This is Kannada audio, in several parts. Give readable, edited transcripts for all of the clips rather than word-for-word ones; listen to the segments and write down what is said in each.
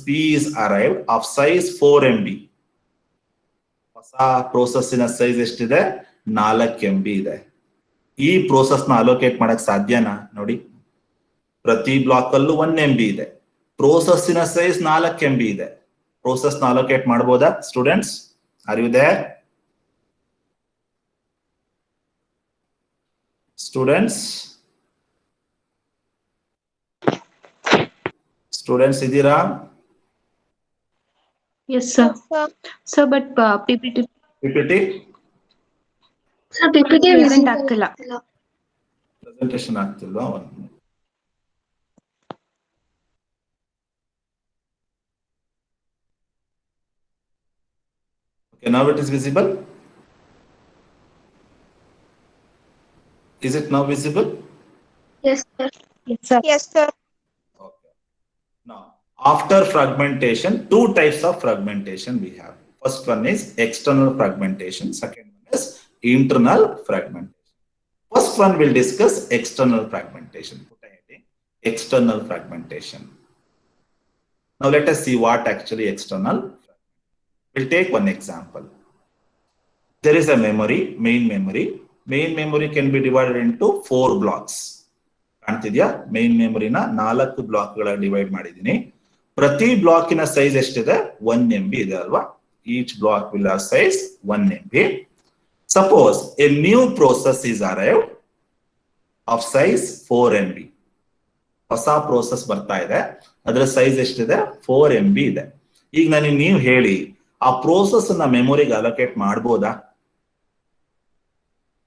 P is arrived of size 4 MB. ಹೊಸ ಪ್ರೋಸೆಸ್ಸಿನ ಸೈಜ್ ಎಷ್ಟಿದೆ? 4 MB ಇದೆ. ಈ ಪ್ರೋಸೆಸ್ ನ ಅಲೋಕೇಟ್ ಮಾಡಕ್ ಸಾಧ್ಯನಾ? ನೋಡಿ, ಪ್ರತಿ ಬ್ಲಾಕ್ ಅಲ್ಲೂ 1 MB ಇದೆ. ಪ್ರೋಸೆಸ್ಸಿನ ಸೈಜ್ 4 MB ಇದೆ. ಪ್ರೋಸೆಸ್ ನ ಅಲೋಕೇಟ್ ಮಾಡಬಹುದಾ students? Are you there? Students ಇದೀರಾ? Yes, sir. Sir, but PPT. Sir, PPT present ಆಗ್ತಿಲ್ಲ. Presentation ಆಗ್ತಿಲ್ವಾ? Okay, now it is visible. Is it now visible? Yes, sir. Yes, sir. Yes, sir. Okay. Now, after fragmentation, two types of fragmentation we have. First one is external fragmentation. Second one is internal fragmentation. First one will discuss external fragmentation. External fragmentation. Now let us see what actually external. We'll take one example. There is a memory, main memory. Main memory can be divided into 4 blocks. ಕಾಣ್ತಿದ್ಯಾ? Main ಮೆಮೊರಿನ 4 ಬ್ಲಾಕ್ಗಳ ಡಿವೈಡ್ ಮಾಡಿದೀನಿ. ಪ್ರತಿ ಬ್ಲಾಕಿನ ಸೈಜ್ ಎಷ್ಟಿದೆ? 1 MB ಇದೆ ಅಲ್ವಾ? Each block will have size 1 MB. Suppose a new process is arrived of size 4 MB. ಹೊಸ ಪ್ರೋಸೆಸ್ ಬರ್ತಾ ಇದೆ, ಅದರ ಸೈಜ್ ಎಷ್ಟಿದೆ? 4 MB ಇದೆ. ಈಗ ನನಗೆ ನೀವು ಹೇಳಿ, ಆ ಪ್ರೋಸೆಸ್ ನ ಮೆಮೊರಿಗೆ ಅಲೋಕೇಟ್ ಮಾಡ್ಬೋದಾ?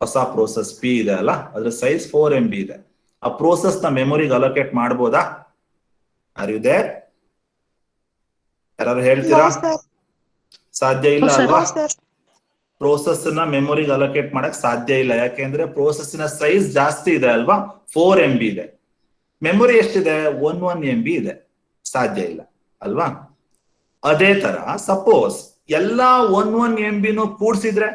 ಹೊಸ ಪ್ರೋಸೆಸ್ P ಇದೆ ಅಲ್ಲ, ಅದ್ರ ಸೈಜ್ 4 MB ಇದೆ. ಆ ಪ್ರೋಸೆಸ್ ನ ಮೆಮೊರಿಗೆ ಅಲೋಕೇಟ್ ಮಾಡ್ಬೋದಾ? Are you there? ಯಾರು ಹೇಳ್ತೀರಾ? ಸಾಧ್ಯ ಇಲ್ಲ ಅಲ್ವಾ? ಪ್ರೋಸೆಸ್ ನ ಮೆಮೊರಿಗೆ ಅಲೋಕೇಟ್ ಮಾಡಕ್ ಸಾಧ್ಯ ಇಲ್ಲ. ಯಾಕೆಂದ್ರೆ ಪ್ರೋಸೆಸ್ ನ ಸೈಜ್ ಜಾಸ್ತಿ ಇದೆ ಅಲ್ವಾ? 4 MB ಇದೆ. ಮೆಮೊರಿ ಎಷ್ಟಿದೆ? 1 MB ಇದೆ. ಸಾಧ್ಯ ಇಲ್ಲ ಅಲ್ವಾ? ಅದೇ ತರ ಸಪೋಸ್ ಎಲ್ಲಾ 1 MB ಕೂಡ್ಸಿದ್ರೆ,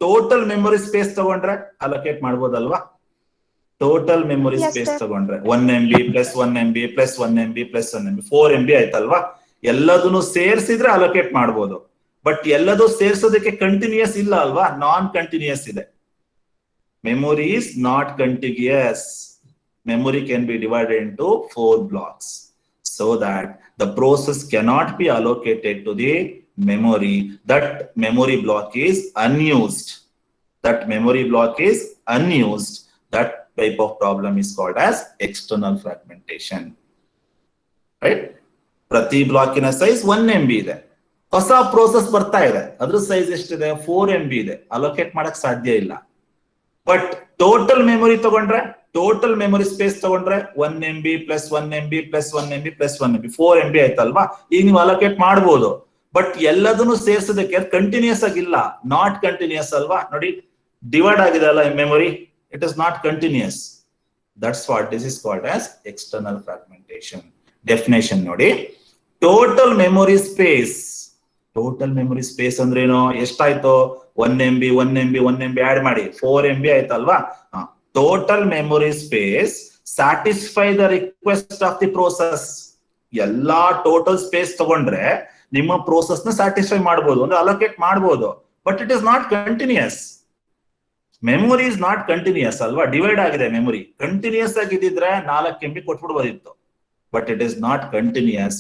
ಟೋಟಲ್ ಮೆಮೊರಿ ಸ್ಪೇಸ್ ತಗೊಂಡ್ರೆ ಅಲೋಕೇಟ್ ಮಾಡ್ಬೋದಲ್ವಾ? ಟೋಟಲ್ ಮೆಮೊರಿ ಸ್ಪೇಸ್ ತಗೊಂಡ್ರೆ 1 MB plus 1 MB plus 1 MB plus 1 MB 4 MB ಆಯ್ತಲ್ವಾ? ಎಲ್ಲದನ್ನು ಸೇರಿಸಿದ್ರೆ ಅಲೋಕೇಟ್ ಮಾಡ್ಬೋದು. ಬಟ್ ಎಲ್ಲದೂ ಸೇರಿಸೋದಕ್ಕೆ ಕಂಟಿನ್ಯೂಸ್ ಇಲ್ಲ ಅಲ್ವಾ? ನಾನ್ ಕಂಟಿನ್ಯೂಸ್ ಇದೆ. Memory is not continuous. Memory can be divided into 4 blocks so that the process cannot be allocated to the memory. That memory block is unused. That memory block is unused. That type of problem is called as external fragmentation. Right? ಪ್ರತಿ ಬ್ಲಾಕಿನ ಸೈಜ್ 1 MB ಇದೆ. ಹೊಸ ಪ್ರೋಸೆಸ್ ಬರ್ತಾ ಇದೆ, ಅದ್ರ ಸೈಜ್ ಎಷ್ಟಿದೆ? 4 MB ಇದೆ. ಅಲೋಕೇಟ್ ಮಾಡಕ್ ಸಾಧ್ಯ ಇಲ್ಲ. ಬಟ್ ಟೋಟಲ್ ಮೆಮೊರಿ ತಗೊಂಡ್ರೆ, ಟೋಟಲ್ ಮೆಮೊರಿ ಸ್ಪೇಸ್ ತಗೊಂಡ್ರೆ 1 MB plus 1 MB plus 1 MB plus 1 MB 4 MB ಆಯ್ತಲ್ವಾ? ಈಗ ನೀವು ಅಲೋಕೇಟ್ ಮಾಡ್ಬೋದು. ಬಟ್ ಎಲ್ಲದನ್ನು ಸೇರಿಸೋದಕ್ಕೆ ಕಂಟಿನ್ಯೂಸ್ ಆಗಿಲ್ಲ, ನಾಟ್ ಕಂಟಿನ್ಯೂಸ್ ಅಲ್ವಾ? ನೋಡಿ, ಡಿವೈಡ್ ಆಗಿದೆ ಅಲ್ಲ memory, it is not continuous. That's what this is called as external fragmentation. Definition ನೋಡಿ, total memory space. Total memory space ಅಂದ್ರೆ ಏನು? ಎಷ್ಟಾಯ್ತು? 1 MB 1 MB 1 MB ಆಡ್ ಮಾಡಿ 4 MB ಆಯ್ತಲ್ವಾ? Total memory space satisfy the request of the process. ಎಲ್ಲಾ ಟೋಟಲ್ ಸ್ಪೇಸ್ ತಗೊಂಡ್ರೆ ನಿಮ್ಮ ಪ್ರೋಸೆಸ್ ನ ಸ್ಯಾಟಿಸ್ಫೈ ಮಾಡಬಹುದು, ಅಂದ್ರೆ ಅಲೋಕೇಟ್ ಮಾಡಬಹುದು. But it is not continuous. Memory is not continuous ಅಲ್ವಾ? ಡಿವೈಡ್ ಆಗಿದೆ ಮೆಮೊರಿ. ಕಂಟಿನ್ಯೂಸ್ ಆಗಿದ್ರೆ 4 MB ಕೊಟ್ಬಿಡ್ಬೋದಿತ್ತು. But it is not continuous.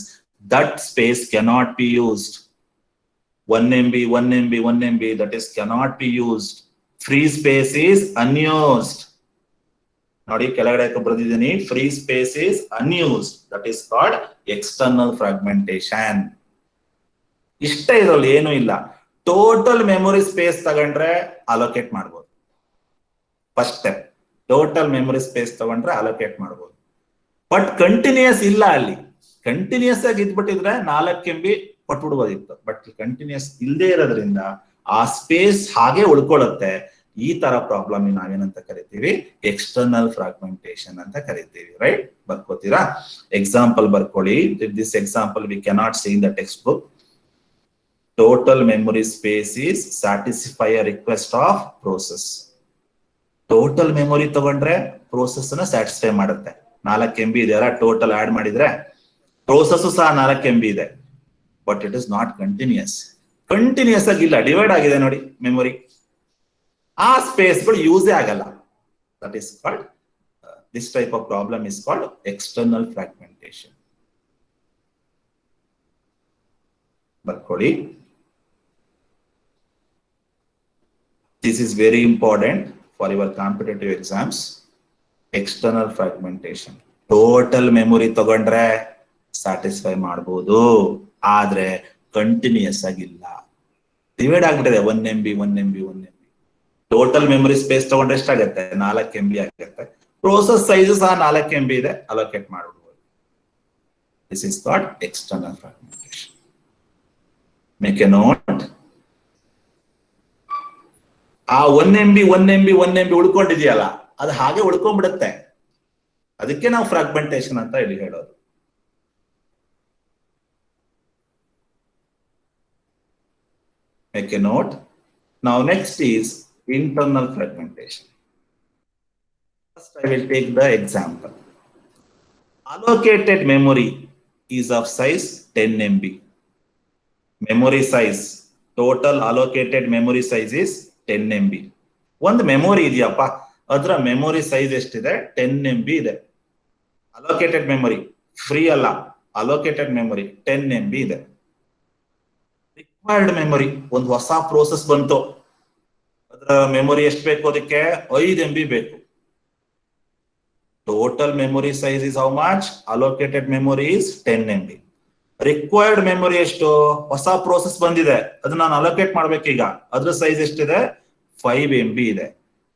That space cannot be used. 1 MB 1 MB 1 MB that is cannot be used. Free space is unused. ನೋಡಿ, ಕೆಳಗಡೆ ಬರೆದಿದ್ದೀನಿ, free space is unused. That is called external fragmentation. ಇಷ್ಟ ಇದ್ರಲ್ಲಿ ಏನು ಇಲ್ಲ. ಟೋಟಲ್ ಮೆಮೊರಿ ಸ್ಪೇಸ್ ತಗೊಂಡ್ರೆ ಅಲೋಕೇಟ್ ಮಾಡ್ಬೋದು. First step, total memory space ತಗೊಂಡ್ರೆ ಅಲೋಕೇಟ್ ಮಾಡ್ಬೋದು. ಬಟ್ ಕಂಟಿನ್ಯೂಸ್ ಇಲ್ಲ. ಅಲ್ಲಿ ಕಂಟಿನ್ಯೂಸ್ ಆಗಿ ಇದ್ಬಿಟ್ಟಿದ್ರೆ 4 MB ಕೊಟ್ಬಿಡ್ಬೋದಿತ್ತು. ಬಟ್ ಕಂಟಿನ್ಯೂಸ್ ಇಲ್ಲದೆ ಇರೋದ್ರಿಂದ ಆ ಸ್ಪೇಸ್ ಹಾಗೆ ಉಳ್ಕೊಳ್ಳುತ್ತೆ. ಈ ತರ ಪ್ರಾಬ್ಲಮ್ ನಾವೇನಂತ ಕರಿತೀವಿ? ಎಕ್ಸ್ಟರ್ನಲ್ ಫ್ರಾಗ್ಮೆಂಟೇಶನ್ ಅಂತ ಕರಿತೀವಿ. ರೈಟ್? ಬರ್ಕೋತೀರಾ? ಎಕ್ಸಾಂಪಲ್ ಬರ್ಕೊಳ್ಳಿ. This example V cannot C in the text book. Total memory space is satisfy a request of process. Total memory ತಗೊಂಡ್ರೆ ಪ್ರೋಸೆಸ್ ನ ಸ್ಯಾಟಿಸ್ಫೈ ಮಾಡುತ್ತೆ. 4 MB ಇದೆಯಲ್ಲ, ಟೋಟಲ್ ಆಡ್ ಮಾಡಿದ್ರೆ ಪ್ರೋಸೆಸ್ ಸಹ 4 MB ಇದೆ, but it is not continuous ಆಗಿಲ್ಲ, ಡಿವೈಡ್ ಆಗಿದೆ ನೋಡಿ ಮೆಮೊರಿ. ಆ ಸ್ಪೇಸ್ಗಳು ಯೂಸೇ ಆಗಲ್ಲ. That is called this type of problem is called external fragmentation. ಬರ್ಕೊಳ್ಳಿ. This is very important for your competitive exams. External fragmentation. Total memory ತಗೊಂಡ್ರೆ ಸ್ಯಾಟಿಸ್ಫೈ ಮಾಡಬಹುದು, ಆದ್ರೆ ಕಂಟಿನ್ಯೂಸ್ ಆಗಿಲ್ಲ. ಡಿವೈಡ್ ಆಗ್ಬಿಟ್ಟಿದೆ 1 MB. ಟೋಟಲ್ ಮೆಮೊರಿ ಸ್ಪೇಸ್ ತಗೊಂಡ್ರೆ ಎಷ್ಟಾಗುತ್ತೆ? 4 MB ಆಗುತ್ತೆ. ಪ್ರೋಸೆಸ್ ಸೈಜ್ ಸಹ 4 MB ಇದೆ, ಅಲೋಕೇಟ್ ಮಾಡಬಹುದು. This is called external fragmentation. Make A note. ಆ 1 MB ಉಳ್ಕೊಂಡಿದೆಯಲ್ಲ, ಅದು ಹಾಗೆ ಉಳ್ಕೊಂಡ್ಬಿಡುತ್ತೆ. ಅದಕ್ಕೆ ನಾವು ಫ್ರಾಗ್ಮೆಂಟೇಶನ್ ಅಂತ ಇಲ್ಲಿ ಹೇಳೋದು. Make a note. Now next is internal fragmentation. First I will take the example. Allocated memory is of size 10 MB. Memory size, total allocated memory size is 10 MB. ಒಂದು ಮೆಮೊರಿ ಇದೆಯಪ್ಪ, ಅದರ ಮೆಮೊರಿ ಸೈಜ್ ಎಷ್ಟಿದೆ? 10 MB ಇದೆ. ಅಲೋಕೇಟೆಡ್ ಮೆಮೊರಿ, ಫ್ರೀ ಅಲ್ಲ, ಅಲೋಕೇಟೆಡ್ ಮೆಮೊರಿ 10 MB ಇದೆ. ರಿಕ್ವೈರ್ಡ್ ಮೆಮೊರಿ, ಒಂದು ಹೊಸ ಪ್ರೋಸೆಸ್ ಬಂತು, ಅದರ ಮೆಮೊರಿ ಎಷ್ಟು ಬೇಕು? ಅದಕ್ಕೆ 5 MB ಬೇಕು. Total memory size is how much? Allocated memory is 10 MB. Required memory ಎಷ್ಟು? ಹೊಸ ಪ್ರೋಸೆಸ್ ಬಂದಿದೆ, ಅದನ್ನ ನಾನು ಅಲೋಕೇಟ್ ಮಾಡ್ಬೇಕೀಗ. ಅದ್ರ ಸೈಜ್ ಎಷ್ಟಿದೆ? 5 MB ಇದೆ.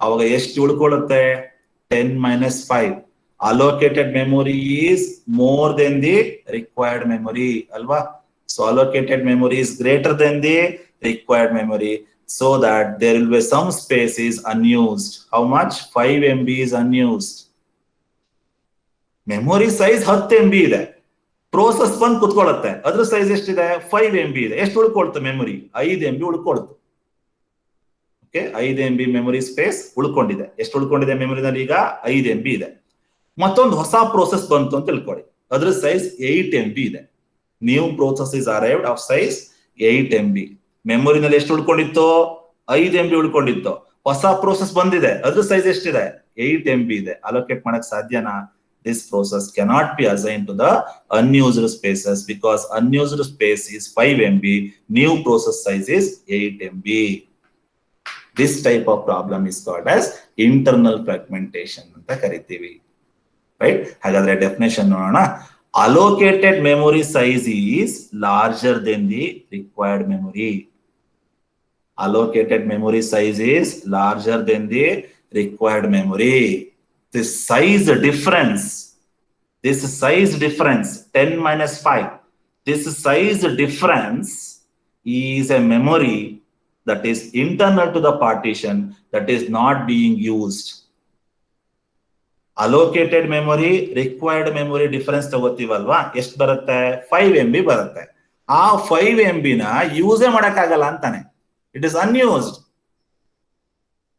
ಅವಾಗ ಎಷ್ಟು ಉಳ್ಕೊಳ್ಳುತ್ತೆ? 10 - 5. Allocated memory is more then the required memory ಅಲ್ವಾ? So allocated memory is greater than the required memory, so that there will be some space is unused. How much? 5 MB is unused. Memory size 10 MB ಇದೆ, ಪ್ರೋಸೆಸ್ ಬಂದು ಕುತ್ಕೊಳ್ಳುತ್ತೆ, ಅದ್ರ ಸೈಜ್ ಎಷ್ಟಿದೆ? 5 MB ಇದೆ. ಎಷ್ಟು ಉಳ್ಕೊಳ್ತು ಮೆಮೊರಿ? 5 MB ಉಳ್ಕೊಳ್ತು. ಓಕೆ, 5 MB ಮೆಮೊರಿ ಸ್ಪೇಸ್ ಉಳ್ಕೊಂಡಿದೆ. ಎಷ್ಟು ಉಳ್ಕೊಂಡಿದೆ ಮೆಮೊರಿನಲ್ಲಿ? ಈಗ 5 MB ಇದೆ. ಮತ್ತೊಂದು ಹೊಸ ಪ್ರೋಸೆಸ್ ಬಂತು ಅಂತ ತಿಳ್ಕೊಳ್ಳಿ, ಅದ್ರ ಸೈಜ್ 8 MB ಇದೆ. New process is arrived of size 8 MB. ಮೆಮೊರಿನಲ್ಲಿ ಎಷ್ಟು ಉಳ್ಕೊಂಡಿತ್ತು? 5 MB ಉಳ್ಕೊಂಡಿತ್ತು. ಹೊಸ ಪ್ರೋಸೆಸ್ ಬಂದಿದೆ, ಅದ್ರ ಸೈಜ್ ಎಷ್ಟಿದೆ? 8 MB ಇದೆ. ಅಲೋಕೇಟ್ ಮಾಡಕ್ ಸಾಧ್ಯನಾ? This process cannot be assigned to the unused spaces because unused space is 5 MB. New process size is 8 MB. This type of problem is called as internal fragmentation ಅಂತ ಕರಿತೀವಿ. ರೈಟ್? ಹಾಗಾದ್ರೆ ಡೆಫಿನೇಷನ್ ನೋಡೋಣ. Allocated memory size is larger than the required memory. Allocated memory size is larger than the required memory. This size difference 10 - 5, this size difference is a memory that is internal to the partition that is not being used. Allocated memory, required memory difference ತಗೋತೀವಲ್ವಾ, ಎಷ್ಟು ಬರುತ್ತೆ? 5 MB ಬರುತ್ತೆ. ಆ 5 MB ನ ಯೂಸೇ ಮಾಡಕ್ಕಾಗಲ್ಲ ಅಂತಾನೆ, it is unused.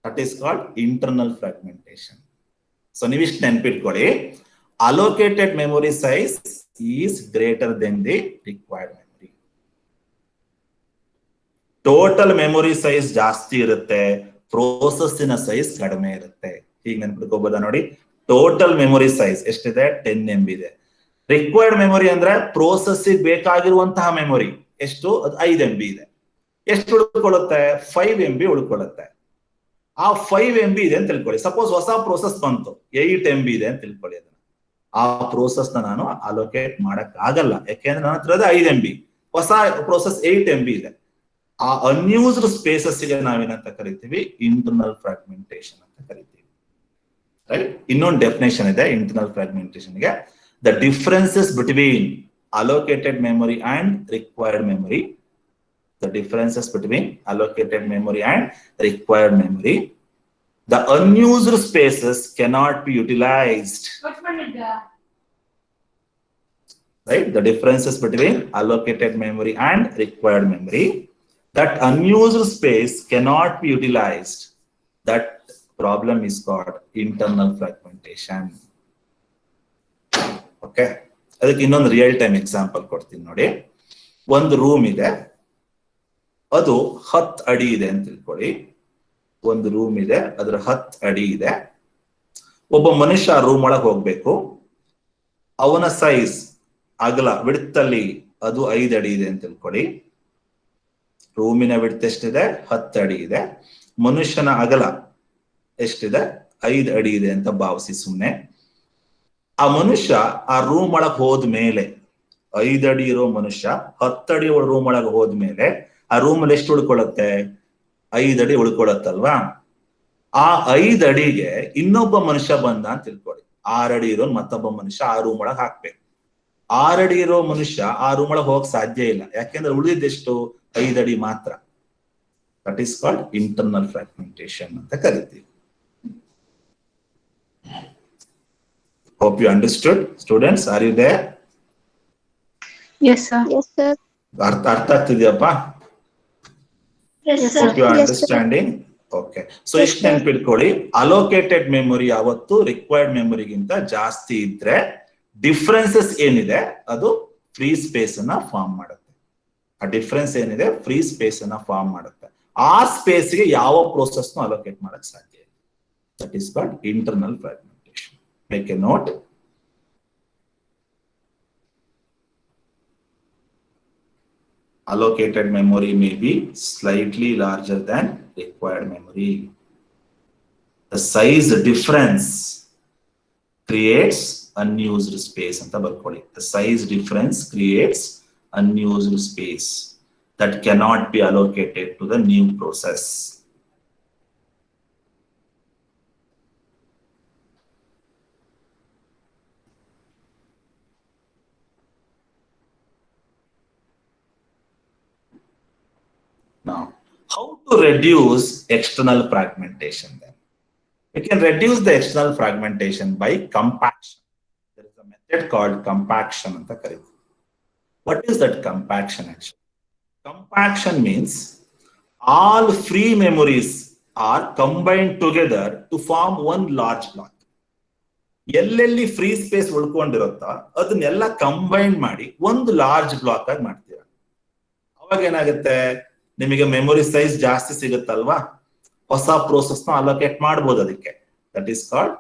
That is called internal fragmentation. So ನೀವಿಷ್ಟು ನೆನ್ಪಿಟ್ಕೊಳ್ಳಿ, allocated memory size is greater then the required memory. Total memory size ಜಾಸ್ತಿ ಇರುತ್ತೆ, ಪ್ರೋಸೆಸ್ಸಿನ ಸೈಜ್ ಕಡಿಮೆ ಇರುತ್ತೆ. ಹೀಗೆ ನೆನ್ಪಿಟ್ಕೋಬೋದಾ ನೋಡಿ? ಟೋಟಲ್ ಮೆಮೊರಿ ಸೈಜ್ ಎಷ್ಟಿದೆ? 10 MB ಇದೆ. ರಿಕ್ವೈರ್ಡ್ ಮೆಮೊರಿ ಅಂದ್ರೆ ಪ್ರೋಸೆಸ್ಸಿಗೆ ಬೇಕಾಗಿರುವಂತಹ ಮೆಮೊರಿ ಎಷ್ಟು? ಅದು 5 MB ಇದೆ. ಎಷ್ಟು ಉಳ್ಕೊಳ್ಳುತ್ತೆ? 5 MB ಉಳ್ಕೊಳ್ಳುತ್ತೆ. ಆ 5 MB ಇದೆ ಅಂತ ತಿಳ್ಕೊಳ್ಳಿ. ಸಪೋಸ್ ಹೊಸ ಪ್ರೋಸೆಸ್ ಬಂತು, 8 MB ಇದೆ ಅಂತ ತಿಳ್ಕೊಳ್ಳಿ. ಅದನ್ನ ಆ ಪ್ರೋಸೆಸ್ ನ ನಾನು ಅಲೋಕೇಟ್ ಮಾಡಕ್ ಆಗಲ್ಲ, ಯಾಕೆಂದ್ರೆ ನನ್ನ ಹತ್ರ 5 MB, ಹೊಸ ಪ್ರೋಸೆಸ್ 8 MB ಇದೆ. ಆ ಅನ್ಯೂಸ್ಡ್ ಸ್ಪೇಸಸ್ ಗೆ ನಾವೇನಂತ ಕರಿತೀವಿ? ಇಂಟರ್ನಲ್ ಫ್ರಾಗ್ಮೆಂಟೇಶನ್ ಅಂತ ಕರಿತೀವಿ. ರೈಟ್? ಇನ್ನೊಂದು ಡೆಫಿನೇಷನ್ ಇದೆ ಇಂಟರ್ನಲ್ ಫ್ರಾಗ್ಮೆಂಟೇಶನ್ ಗೆ. The differences between allocated memory and required memory. The differences between allocated memory and required memory. The unused spaces cannot be utilized. Right? The differences between allocated memory and required memory. That unused space cannot be utilized. That problem is called internal fragmentation. Okay. ಅದಕ್ಕೆ ಇನ್ನೊಂದು ರಿಯಲ್ ಟೈಮ್ ಎಕ್ಸಾಂಪಲ್ ಕೊಡ್ತೀನಿ ನೋಡಿ. ಒಂದು ರೂಮ್ ಇದೆ, ಅದು 10 ಅಡಿ ಇದೆ ಅಂತ ತಿಳ್ಕೊಳ್ಳಿ. ಒಂದು ರೂಮ್ ಇದೆ, ಅದ್ರ 10 ಅಡಿ ಇದೆ. ಒಬ್ಬ ಮನುಷ್ಯ ಆ ರೂಮ್ ಒಳಗೆ ಹೋಗ್ಬೇಕು. ಅವನ ಸೈಜ್ ಅಗಲ ವಿಡ್ತಲ್ಲಿ ಅದು 5 ಅಡಿ ಇದೆ ಅಂತ ತಿಳ್ಕೊಳ್ಳಿ. ರೂಮಿನ ವಿಡ್ತ್ ಎಷ್ಟಿದೆ? 10 ಅಡಿ ಇದೆ. ಮನುಷ್ಯನ ಅಗಲ ಎಷ್ಟಿದೆ? 5 ಅಡಿ ಇದೆ ಅಂತ ಭಾವಿಸಿ ಸುಮ್ಮನೆ. ಆ ಮನುಷ್ಯ ಆ ರೂಮ್ ಒಳಗೆ ಹೋದ್ಮೇಲೆ, 5 ಅಡಿ ಇರೋ ಮನುಷ್ಯ 10 ಅಡಿ ರೂಮ್ ಒಳಗೆ ಹೋದ್ಮೇಲೆ ಆ ರೂಮ್ ಅಲ್ಲಿ ಎಷ್ಟು ಉಳ್ಕೊಳ್ಳುತ್ತೆ? 5 ಅಡಿ ಉಳ್ಕೊಳ್ಳುತ್ತಲ್ವಾ? ಆ 5 ಅಡಿಗೆ ಇನ್ನೊಬ್ಬ ಮನುಷ್ಯ ಬಂದ ಅಂತ ತಿಳ್ಕೊಳ್ಳಿ. 6 ಅಡಿ ಇರೋ ಮತ್ತೊಬ್ಬ ಮನುಷ್ಯ ಆ ರೂಮ್ ಒಳಗೆ ಹಾಕ್ಬೇಕು. 6 ಅಡಿ ಇರೋ ಮನುಷ್ಯ ಆ ರೂಮ್ ಒಳಗೆ ಹೋಗಕ್ ಸಾಧ್ಯ ಇಲ್ಲ, ಯಾಕೆಂದ್ರೆ ಉಳಿದೆಷ್ಟು? 5 ಅಡಿ ಮಾತ್ರ. That is called internal fragmentation ಅಂತ ಕರಿತೀವಿ. Hope you understood, students. Are you there? Yes, sir. Yes, sir. ಅರ್ಥ ಆಗ್ತಿದ್ಯಪ್ಪ? Yes, Yes, sir. You are Yes, sir. understanding? Okay. So Yes, ಇಷ್ಟು sir. ನೆನ್ಪಿಟ್ಕೊಳ್ಳಿ, ಅಲೋಕೇಟೆಡ್ ಮೆಮೊರಿ ಯಾವತ್ತು ರಿಕ್ವೈರ್ಡ್ ಮೆಮೊರಿಗಿಂತ ಜಾಸ್ತಿ ಇದ್ರೆ ಡಿಫ್ರೆನ್ಸಸ್ ಏನಿದೆ ಅದು ಫ್ರೀ ಸ್ಪೇಸ್ ಅನ್ನ ಫಾರ್ಮ್ ಮಾಡುತ್ತೆ. ಆ ಡಿಫ್ರೆನ್ಸ್ ಏನಿದೆ ಫ್ರೀ ಸ್ಪೇಸ್ ಅನ್ನ ಫಾರ್ಮ್ ಮಾಡುತ್ತೆ. ಆ ಸ್ಪೇಸ್ ಗೆ ಯಾವ ಪ್ರೋಸೆಸ್ ನ ಅಲೋಕೇಟ್ ಮಾಡಕ್ ಸಾಧ್ಯ ಇಲ್ಲ. That is called internal fragmentation. Make a note. Allocated memory may be slightly larger than required memory. The size difference creates unused space. The size difference creates unused space that cannot be allocated to the new process. Now, how to reduce external fragmentation then? We can reduce the external fragmentation by compaction. There is a method called compaction. What is that compaction actually? Compaction means all free memories are combined together to form one large block. ಎಲ್ಲೆಲ್ಲಿ ಫ್ರೀ ಸ್ಪೇಸ್ ಉಳ್ಕೊಂಡಿರುತ್ತೋ ಅದನ್ನೆಲ್ಲ ಕಂಬೈನ್ ಮಾಡಿ ಒಂದು ಲಾರ್ಜ್ ಬ್ಲಾಕ್ ಆಗಿ ಮಾಡ್ತೀರಾ. ಅವಾಗ ಏನಾಗುತ್ತೆ? ನಿಮಗೆ ಮೆಮೊರಿ ಸೈಜ್ ಜಾಸ್ತಿ ಸಿಗುತ್ತಲ್ವಾ? ಹೊಸ ಪ್ರೋಸೆಸ್ ನ ಅಲೋಕೇಟ್ ಮಾಡಬಹುದು ಅದಕ್ಕೆ. That is called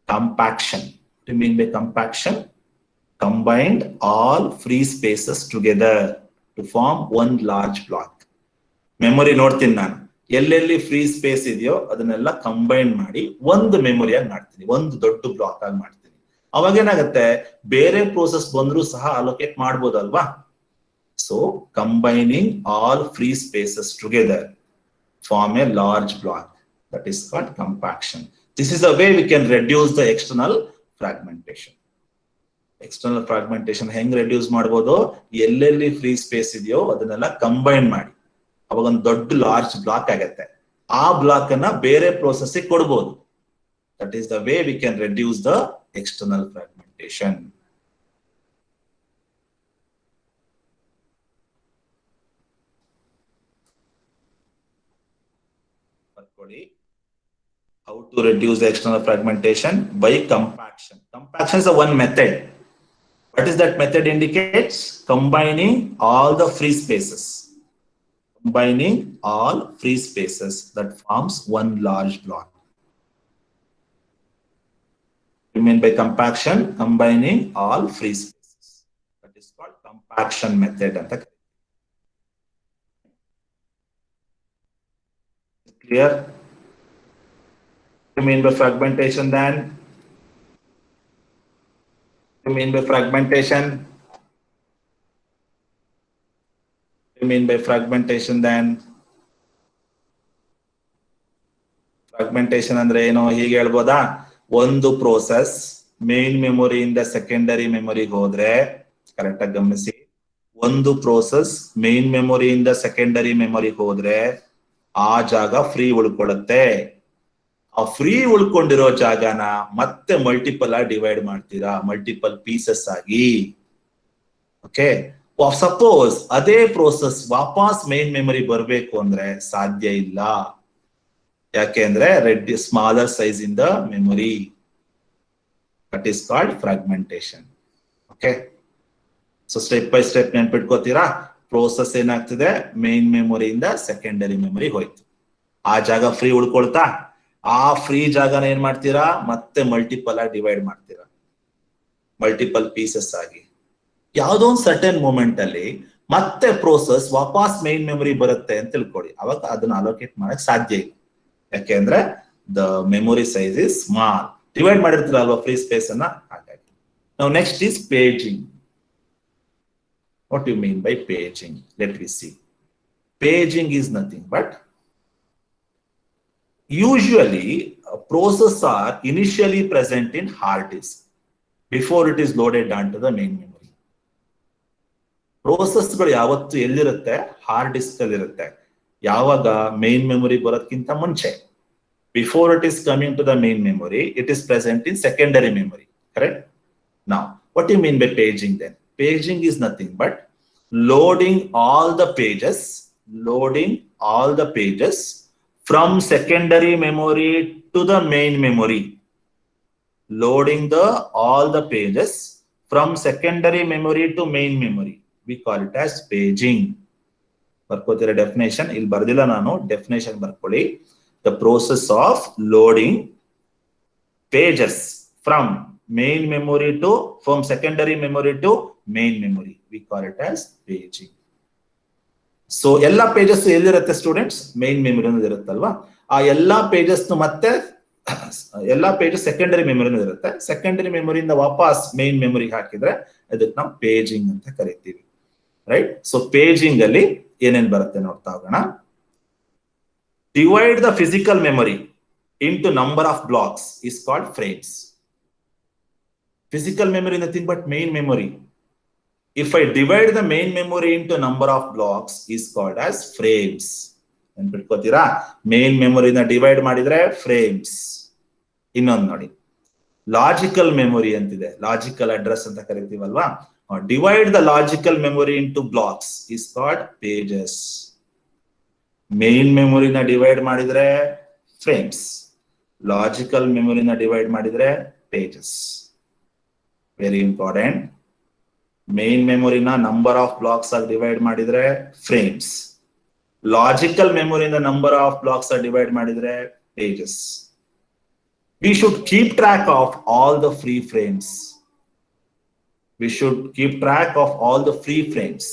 compaction. To mean by compaction, combined all free spaces together to form one large block. Memory ನೋಡ್ತೀನಿ ನಾನು, ಎಲ್ಲೆಲ್ಲಿ ಫ್ರೀ ಸ್ಪೇಸ್ ಇದೆಯೋ ಅದನ್ನೆಲ್ಲ ಕಂಬೈನ್ ಮಾಡಿ ಒಂದು ಮೆಮೊರಿಯಾಗಿ ಮಾಡ್ತೀನಿ, ಒಂದು ದೊಡ್ಡ ಬ್ಲಾಕ್ ಆಗಿ ಮಾಡ್ತೀನಿ. ಅವಾಗ ಏನಾಗುತ್ತೆ? ಬೇರೆ ಪ್ರೋಸೆಸ್ ಬಂದ್ರೂ ಸಹ allocate ಮಾಡ್ಬೋದಲ್ವಾ? So, combining all free spaces together form a large block. That is called compaction. This is the way we can reduce the external fragmentation. External fragmentation ಹೆಂಗ್ reduce ಮಾಡಬಹುದು? ಎಲ್ಲೆಲ್ಲಿ ಫ್ರೀ ಸ್ಪೇಸ್ ಇದೆಯೋ ಅದನ್ನೆಲ್ಲ ಕಂಬೈನ್ ಮಾಡಿ ಅವಾಗ ಒಂದು ದೊಡ್ಡ ಲಾರ್ಜ್ ಬ್ಲಾಕ್ ಆಗುತ್ತೆ. ಆ ಬ್ಲಾಕ್ ಅನ್ನ ಬೇರೆ ಪ್ರೋಸೆಸ್ ಗೆ ಕೊಡಬಹುದು. That is the way we can reduce the external fragmentation. How to reduce the external fragmentation? By compaction. Compaction is the one method. What is that method indicates? Combining all the free spaces. Combining all free spaces that forms one large block. You mean by compaction? Combining all free spaces. That is called compaction method. Clear? You mean by fragmentation then? You mean by fragmentation? You mean by fragmentation then? Fragmentation ಅಂದ್ರೆ ಏನು? ಹೀಗೆ ಹೇಳ್ಬೋದಾ? ಒಂದು ಪ್ರೋಸೆಸ್ ಮೇನ್ ಮೆಮೊರಿಯಿಂದ ಸೆಕೆಂಡರಿ ಮೆಮೊರಿಗೆ ಹೋದ್ರೆ, ಕರೆಕ್ಟ್ ಆಗಿ ಗಮನಿಸಿ, ಒಂದು ಪ್ರೋಸೆಸ್ ಮೇನ್ ಮೆಮೊರಿಯಿಂದ ಸೆಕೆಂಡರಿ ಮೆಮೊರಿಗೆ ಹೋದ್ರೆ ಆ ಜಾಗ ಫ್ರೀ ಉಳ್ಕೊಳ್ಳುತ್ತೆ. ಆ ಫ್ರೀ ಉಳ್ಕೊಂಡಿರೋ ಜಾಗನ ಮತ್ತೆ ಮಲ್ಟಿಪಲ್ ಆಗಿ ಡಿವೈಡ್ ಮಾಡ್ತೀರಾ, ಮಲ್ಟಿಪಲ್ ಪೀಸಸ್ ಆಗಿ. ಓಕೆ, ಸಪೋಸ್ ಅದೇ ಪ್ರೋಸೆಸ್ ವಾಪಸ್ ಮೇನ್ ಮೆಮೊರಿ ಬರಬೇಕು ಅಂದ್ರೆ ಸಾಧ್ಯ ಇಲ್ಲ. ಯಾಕೆಂದ್ರೆ smaller size in the memory. That is called fragmentation. Okay. So step by step ನೆನ್ಪಿಟ್ಕೋತೀರಾ. ಪ್ರೋಸೆಸ್ ಏನಾಗ್ತಿದೆ, ಮೇನ್ ಮೆಮೊರಿಯಿಂದ ಸೆಕೆಂಡರಿ ಮೆಮೊರಿ ಹೋಯ್ತು. ಆ ಜಾಗ ಫ್ರೀ ಉಳ್ಕೊಳ್ತಾ, ಆ ಫ್ರೀ ಜಾಗನ ಏನ್ ಮಾಡ್ತೀರಾ, ಮತ್ತೆ ಮಲ್ಟಿಪಲ್ ಆಗಿ ಡಿವೈಡ್ ಮಾಡ್ತೀರಾ, ಮಲ್ಟಿಪಲ್ ಪೀಸಸ್ ಆಗಿ. ಯಾವುದೋ ಒಂದು ಸರ್ಟನ್ ಮೂಮೆಂಟ್ ಅಲ್ಲಿ ಮತ್ತೆ ಪ್ರೋಸೆಸ್ ವಾಪಸ್ ಮೇನ್ ಮೆಮೊರಿ ಬರುತ್ತೆ ಅಂತ ತಿಳ್ಕೊಳ್ಳಿ. ಅವಾಗ ಅದನ್ನ ಅಲೋಕೇಟ್ ಮಾಡಕ್ ಸಾಧ್ಯ ಇಲ್ಲ. ಯಾಕೆಂದ್ರೆ the memory size is small. Divide ಮಾಡಿರ್ತೀರಲ್ವಾ ಫ್ರೀ ಸ್ಪೇಸ್ ಅನ್ನ, ಹಾಗಾಗಿ. ನಾವು next is paging. What do you mean by paging? Let me see. Paging is nothing but usually processes are initially present in hard disk before it is loaded onto the main memory. ಪ್ರೋಸೆಸ್ಗಳು ಯಾವತ್ತು ಎಲ್ಲಿರುತ್ತೆ, ಹಾರ್ಡ್ ಡಿಸ್ಕ್ ಅಲ್ಲಿ ಇರುತ್ತೆ. ಯಾವಾಗ ಮೇನ್ ಮೆಮೊರಿ ಬರೋದಕ್ಕಿಂತ ಮುಂಚೆ, before it is coming to the main memory, it is present in secondary memory. Correct? Now, what do you mean by paging then? Paging is nothing but loading all the pages from secondary memory to the main memory. Loading all the pages from secondary memory to main memory. We call it as paging. ಬರ್ಕೋತೀರಾ ಡೆಫಿನೇಷನ್? ಇಲ್ಲಿ ಬರ್ದಿಲ್ಲ ನಾನು, ಡೆಫಿನೇಷನ್ ಬರ್ಕೊಳ್ಳಿ. The process of loading pages from main memory from secondary memory to main memory, we call it as paging. So ಎಲ್ಲ ಪೇಜಸ್ ಎಲ್ಲಿರುತ್ತೆ ಸ್ಟೂಡೆಂಟ್ಸ್? ಮೇನ್ ಮೆಮೊರಿ ಇರುತ್ತಲ್ವಾ. ಆ ಎಲ್ಲಾ ಪೇಜಸ್ ಮತ್ತೆ ಎಲ್ಲಾ ಪೇಜಸ್ ಸೆಕೆಂಡರಿ ಮೆಮೊರಿ ಇರುತ್ತೆ. ಸೆಕೆಂಡರಿ ಮೆಮೊರಿಯಿಂದ ವಾಪಸ್ ಮೇನ್ ಮೆಮೊರಿಗೆ ಹಾಕಿದ್ರೆ ಅದಕ್ಕೆ ನಾವು ಪೇಜಿಂಗ್ ಅಂತ ಕರಿತೀವಿ. ರೈಟ್? ಸೊ ಪೇಜಿಂಗ್ ಅಲ್ಲಿ ಏನೇನ್ ಬರುತ್ತೆ ನೋಡ್ತಾ ಹೋಗೋಣ. Divide the physical memory into number of blocks is called frames. Physical memory nothing but main memory. If I divide the main memory into number of blocks is called as frames. ನೆನ್ಪಿಟ್ಕೋತೀರಾ? ಮೇನ್ ಮೆಮೊರಿನ ಡಿವೈಡ್ ಮಾಡಿದ್ರೆ ಫ್ರೇಮ್ಸ್. ಇನ್ನೊಂದು ನೋಡಿ, ಲಾಜಿಕಲ್ ಮೆಮೊರಿ ಅಂತಿದೆ, ಲಾಜಿಕಲ್ ಅಡ್ರೆಸ್ ಅಂತ ಕರಿತೀವಲ್ವಾ. Divide the logical memory into blocks is called pages. Main ಮೆಮೊರಿನ ಡಿವೈಡ್ ಮಾಡಿದ್ರೆ ಫ್ರೇಮ್ಸ್, ಲಾಜಿಕಲ್ ಮೆಮೊರಿನ ಡಿವೈಡ್ ಮಾಡಿದ್ರೆ ಪೇಜಸ್. Very important. ಮೇನ್ ಮೆಮೊರಿನ ನಂಬರ್ ಆಫ್ ಬ್ಲಾಕ್ಸ್ ಆಗಿ ಡಿವೈಡ್ ಮಾಡಿದ್ರೆ ಫ್ರೇಮ್ಸ್, ಲಾಜಿಕಲ್ ಮೆಮೊರಿನ ನಂಬರ್ ಆಫ್ ಬ್ಲಾಕ್ಸ್ ಆಗಿ ಡಿವೈಡ್ ಮಾಡಿದ್ರೆ pages. We should keep track of all the free frames. We should keep track of all the free frames.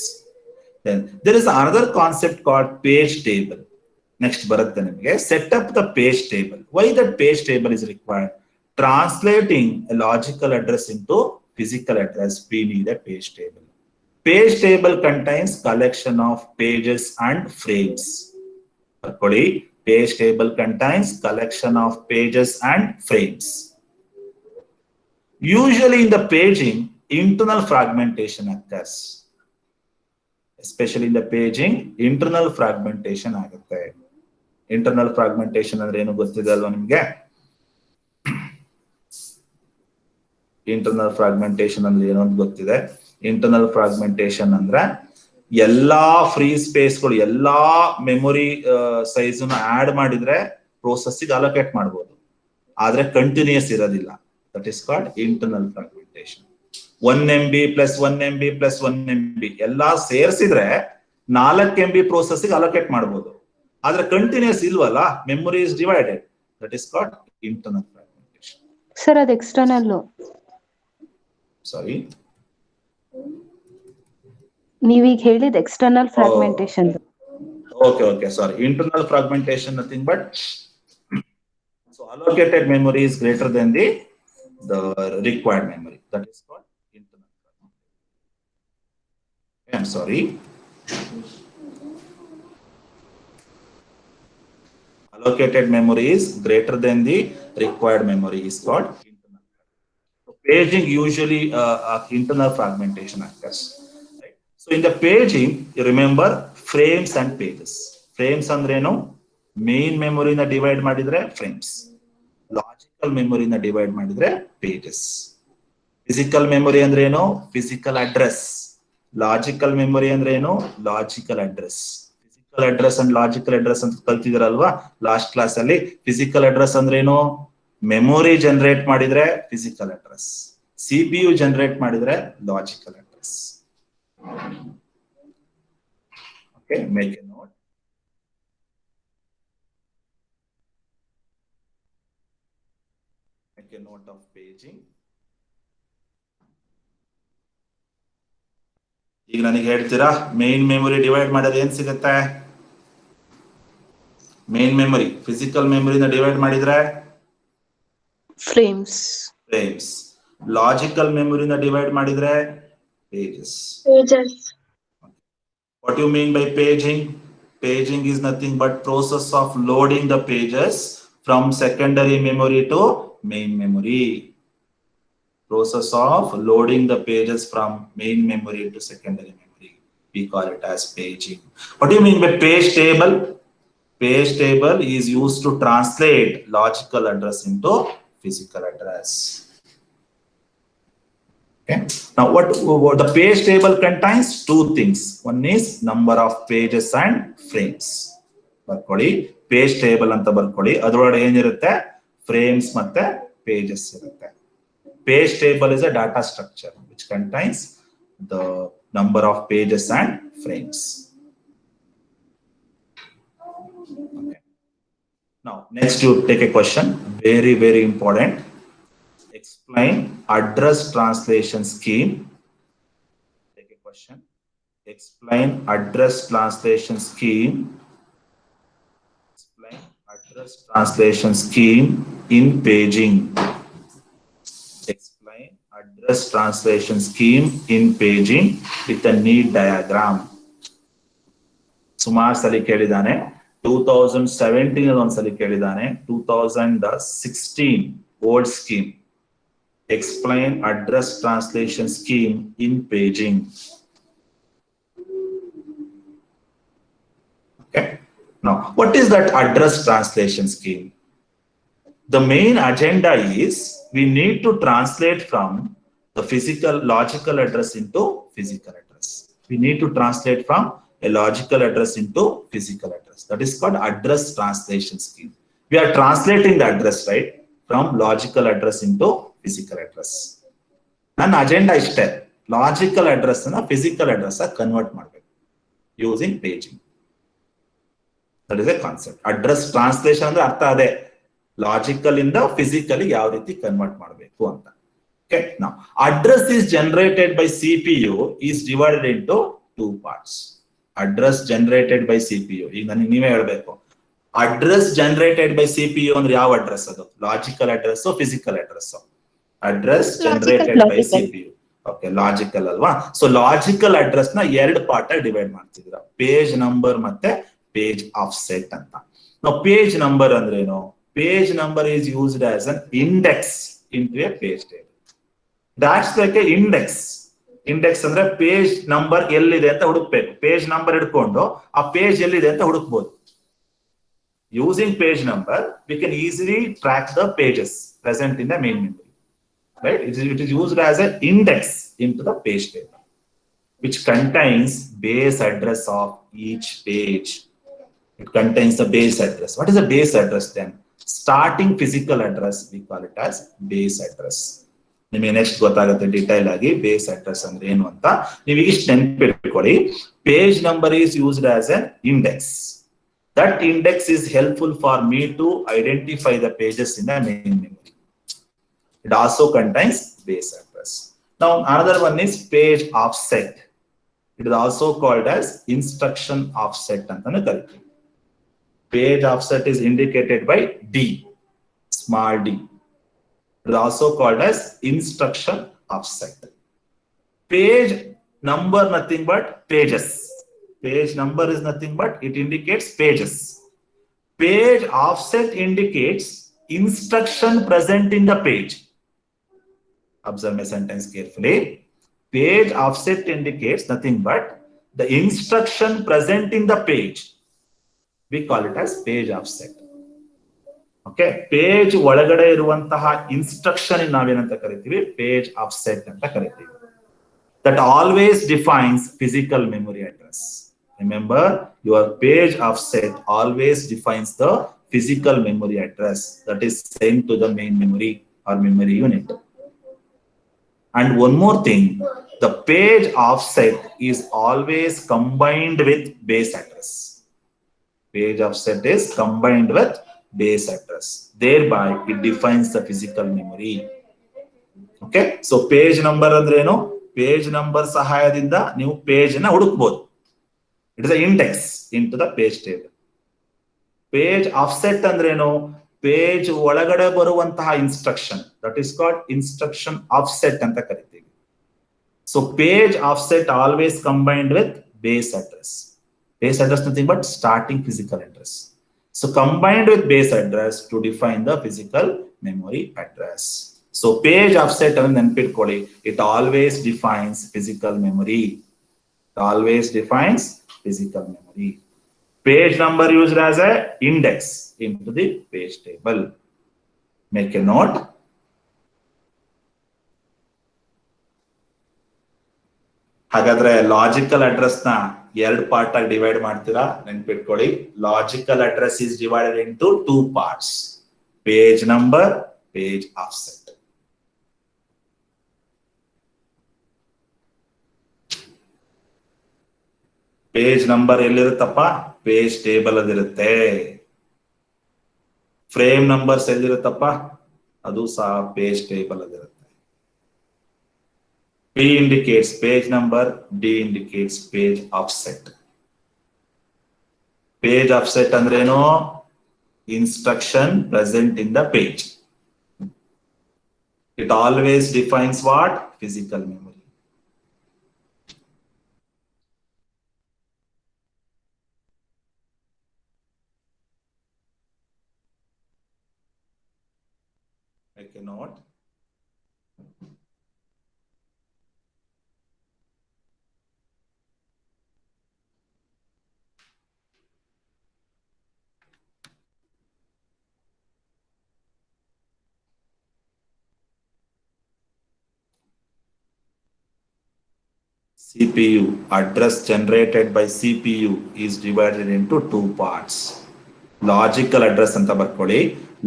Then there is another concept called page table. Next ಬರುತ್ತೆ ನಿಮಗೆ. Set up the page table. Why that page table is required? Translating a logical address into physical address, we need a page table. Page table contains collection of pages and frames. Page table contains collection of pages and frames. Usually in the paging, internal fragmentation occurs. Especially in the paging, internal fragmentation ಆಗುತ್ತೆ. Internal fragmentation ಅಂದ್ರೆ ಏನು ಗೊತ್ತಿದೆ ಅಲ್ವಾ ನಿಮ್ಗೆ? ಇಂಟರ್ನಲ್ ಫ್ರಾಗ್ಮೆಂಟೇಶನ್ ಅಂದ್ರೆ ಏನೋ ಅಂತ ಗೊತ್ತಿದೆ. ಇಂಟರ್ನಲ್ ಫ್ರಾಗ್ಮೆಂಟೇಶನ್ ಅಂದ್ರೆ ಎಲ್ಲಾ ಫ್ರೀ ಸ್ಪೇಸ್ಗಳು, ಎಲ್ಲಾ ಮೆಮೊರಿ ಸೈಜ್ ಆಡ್ ಮಾಡಿದ್ರೆ ಪ್ರೋಸೆಸ್ಗೆ ಅಲೋಕೇಟ್ ಮಾಡಬಹುದು, ಆದ್ರೆ ಕಂಟಿನ್ಯೂಸ್ ಇರೋದಿಲ್ಲ. That is called internal fragmentation. 1 MB plus 1 MB plus 1 MB ಎಲ್ಲಾ ಸೇರಿಸಿದ್ರೆ 4 MB ಪ್ರೋಸೆಸ್ಗೆ ಅಲೋಕೇಟ್ ಮಾಡಬಹುದು, ಆದ್ರೆ ಕಂಟಿನ್ಯೂಸ್ ಇಲ್ವಲ್ಲ, memory is divided. That is called internal fragmentation. Sir ಅದು ಎಕ್ಸ್ಟರ್ನಲ್. ಸಾರಿ, ನೀವೀಗ ಹೇಳಿದ external fragmentation. Okay, sorry. Internal fragmentation nothing but so allocated memory is greater than the required memory. That is called internal fragmentation. I'm sorry. Allocated memory is greater than the required memory is called internal. So paging usually internal fragmentation occurs. Right? So in the paging, you remember frames and pages. Frames ಅಂದ್ರೇನು? ಮೇನ್ ಮೆಮೊರಿನ ಡಿವೈಡ್ ಮಾಡಿದ್ರೆ ಫ್ರೇಮ್ಸ್, ಲಾಜಿಕಲ್ ಮೆಮೊರಿನ ಡಿವೈಡ್ ಮಾಡಿದ್ರೆ ಪೇಜಸ್. ಫಿಸಿಕಲ್ ಮೆಮೊರಿ ಅಂದ್ರೇನು? Physical address. ಲಾಜಿಕಲ್ ಮೆಮೊರಿ ಅಂದ್ರೇನು? Logical address. Physical address and logical address ಅಂತ ಕಲ್ತಿದಿರಲ್ವಾ ಲಾಸ್ಟ್ ಕ್ಲಾಸ್ ಅಲ್ಲಿ. ಫಿಸಿಕಲ್ ಅಡ್ರೆಸ್ ಅಂದ್ರೇನು? ಮೆಮೊರಿ ಜನರೇಟ್ ಮಾಡಿದ್ರೆ ಫಿಸಿಕಲ್ ಅಡ್ರೆಸ್. CPU ಜನರೇಟ್ ಮಾಡಿದ್ರೆ logical address. Okay, make A note. Make a note of paging. ಈಗ ನನಗೆ ಹೇಳ್ತೀರಾ ಮೇನ್ ಮೆಮೊರಿ ಡಿವೈಡ್ ಮಾಡೋದು ಏನ್ ಸಿಗುತ್ತೆ? ಮೇನ್ ಮೆಮೊರಿ ಫಿಸಿಕಲ್ ಮೆಮೊರಿನ ಡಿವೈಡ್ ಮಾಡಿದ್ರೆ ಫ್ರೇಮ್ಸ್. ಲಾಜಿಕಲ್ ಮೆಮೊರಿನ ಡಿವೈಡ್ ಮಾಡಿದ್ರೆ pages. What do you mean by paging? Paging is nothing but process of loading the pages from secondary memory to main memory. Process of loading the pages from main memory to secondary memory. We call it as paging. What do you mean by page table? Page table is used to translate logical address into physical address. Okay. Now, what the page table contains two things. One is number of pages and frames. ಬರ್ಕೊಳ್ಳಿ, page table ಅಂತ ಬರ್ಕೊಳ್ಳಿ. ಅದರೊಳಗೆ ಏನಿರುತ್ತೆ? Frames ಮತ್ತೆ pages ಇರುತ್ತೆ. Page table is a data structure which contains the number of pages and frames. Okay. Now, next you take a question. Very, very important. Explain address translation scheme. Take a question. Explain address translation scheme. Explain address translation scheme in paging. Explain address translation scheme in paging with a need diagram. ಸುಮಾರು ಸಲ ಕೇಳಿದಾನೆ. 2017 ಒಂದ್ಸಲಿ ಕೇಳಿದಾನೆ. 2016 old scheme. Explain address translation scheme in paging. Okay. Now, what is that address translation scheme? The main agenda is we need to translate from the physical logical address into physical address. We need to translate from a logical address into physical address. That is called address translation scheme. We are translating the address, right, from logical address into physical address. ನನ್ನ agenda ಇಷ್ಟೇ, logical address ಅನ್ನ physical address convert ಮಾಡಬೇಕು using paging. That is a concept. Address translation ಅಂದ್ರೆ ಅರ್ಥ ಅದೇ, ಲಾಜಿಕಲ್ ಇಂದ ಫಿಸಿಕಲಿ ಯಾವ ರೀತಿ ಕನ್ವರ್ಟ್ ಮಾಡಬೇಕು ಅಂತ. Okay, now address is generated by CPU is divided into two parts. Address generated by CPU. ಈಗ ನನಗೆ ನೀವೇ ಹೇಳಬೇಕು, ಅಡ್ರೆಸ್ ಜನರೇಟೆಡ್ ಬೈ CPU ಅಂದ್ರೆ ಯಾವ ಅಡ್ರೆಸ್? ಅದು logical address, physical address? Address generated by CPU. Okay, logical ಅಲ್ವಾ? ಸೊ ಲಾಜಿಕಲ್ ಅಡ್ರೆಸ್ ನ ಎರಡು ಪಾರ್ಟ್ ಡಿವೈಡ್ ಮಾಡ್ತಿದ್ರ, ಪೇಜ್ ನಂಬರ್ ಮತ್ತೆ ಪೇಜ್ ಆಫ್ಸೆಟ್ ಅಂತ. ನಾವು ಪೇಜ್ ನಂಬರ್ ಅಂದ್ರೆ ಏನು? Page number is used as an index into a page table. That's like a index. Index ಅಂದ್ರೆ ಪೇಜ್ ನಂಬರ್ ಎಲ್ಲಿದೆ ಅಂತ ಹುಡುಕ್ಬೇಕು. ಪೇಜ್ ನಂಬರ್ ಹಿಡ್ಕೊಂಡು ಆ ಪೇಜ್ ಎಲ್ಲಿದೆ ಅಂತ ಹುಡುಕ್ಬೋದು. Using page number, we can easily track the pages present in the main memory. Right? It is used as an index into the page table, which contains base address of each page. It contains the base address. What is the base address then? Starting physical address, we call it as base address. ನಿಮಗೆ ನೆಕ್ಸ್ಟ್ ಗೊತ್ತಾಗುತ್ತೆ ಡೀಟೈಲ್ ಆಗಿ ಬೇಸ್ ಅಡ್ರೆಸ್ ಅಂದ್ರೆ ಏನು ಅಂತ. ನೀವು ಇಷ್ಟು ನೆನಪಿಟ್ಕೊಳ್ಳಿ, page number is used as an index. That index is helpful for me to identify the pages in the main memory. It also contains base address. Now another one is page offset. It is also called as instruction offset antanu kariತೀವಿ. Page offset is indicated by D, small d. It is also called as instruction offset. Page number nothing but pages. Page number is nothing but it indicates pages. Page offset indicates instruction present in the page. Observe my sentence carefully. Page offset indicates nothing but the instruction present in the page. We call it as page offset. Okay, page ಒಳಗಡೆ ಇರುವಂತಹ ಇನ್ಸ್ಟ್ರಕ್ಷನ್ ನಾವೇನಂತ ಕರಿತೀವಿ? ಪೇಜ್ ಆಫ್ಸೆಟ್ ಅಂತ ಕರಿತೀವಿ. That always defines physical memory address. Remember, your page offset always defines the physical memory address that is sent to the main memory or memory unit. And one more thing, the page offset is always combined with base address. Page offset is combined with base address. Thereby, it defines the physical memory. Okay, so page number andreno, page number ಸಹಾಯದಿಂದ ನೀವು page ನ ಹುಡುಕಬಹುದು. It is an index into the page table. Page offset andreno, page ಒಳಗಡೆ ಬರುವಂತಹ instruction, that is called instruction offset ಅಂತ ಕರಿತೀವಿ. So page offset always combined with base address. Base address nothing but starting physical address. So combined with base address to define the physical memory address. So page offset and ನೆನಪಿಟ್ಕೊಳ್ಳಿ, it always defines physical memory. It always defines physical memory. Page number used as a index into the page table. Make a note. ಹಾಗಾದ್ರೆ ಲಾಜಿಕಲ್ ಅಡ್ರೆಸ್ ನ ಎರಡು ಪಾರ್ಟ್ ಆಗಿ ಡಿವೈಡ್ ಮಾಡ್ತೀರಾ, ನೆನ್ಪಿಟ್ಕೊಳ್ಳಿ. Logical address is divided into two parts, page number, page offset. Page number ಎಲ್ಲಿರುತ್ತಪ್ಪ? ಪೇಜ್ ಟೇಬಲ್ ಅದಿರುತ್ತೆ. ಫ್ರೇಮ್ ನಂಬರ್ಸ್ ಎಲ್ಲಿರುತ್ತಪ್ಪ? ಅದು ಸಹ ಪೇಜ್ ಟೇಬಲ್ ಅದಿರುತ್ತೆ. P indicates page number, D indicates page offset. Page offset andreno, instruction present in the page. It always defines what? Physical memory. Make a note. CPU, address generated by CPU is divided into two parts. Logical address anta barkoli.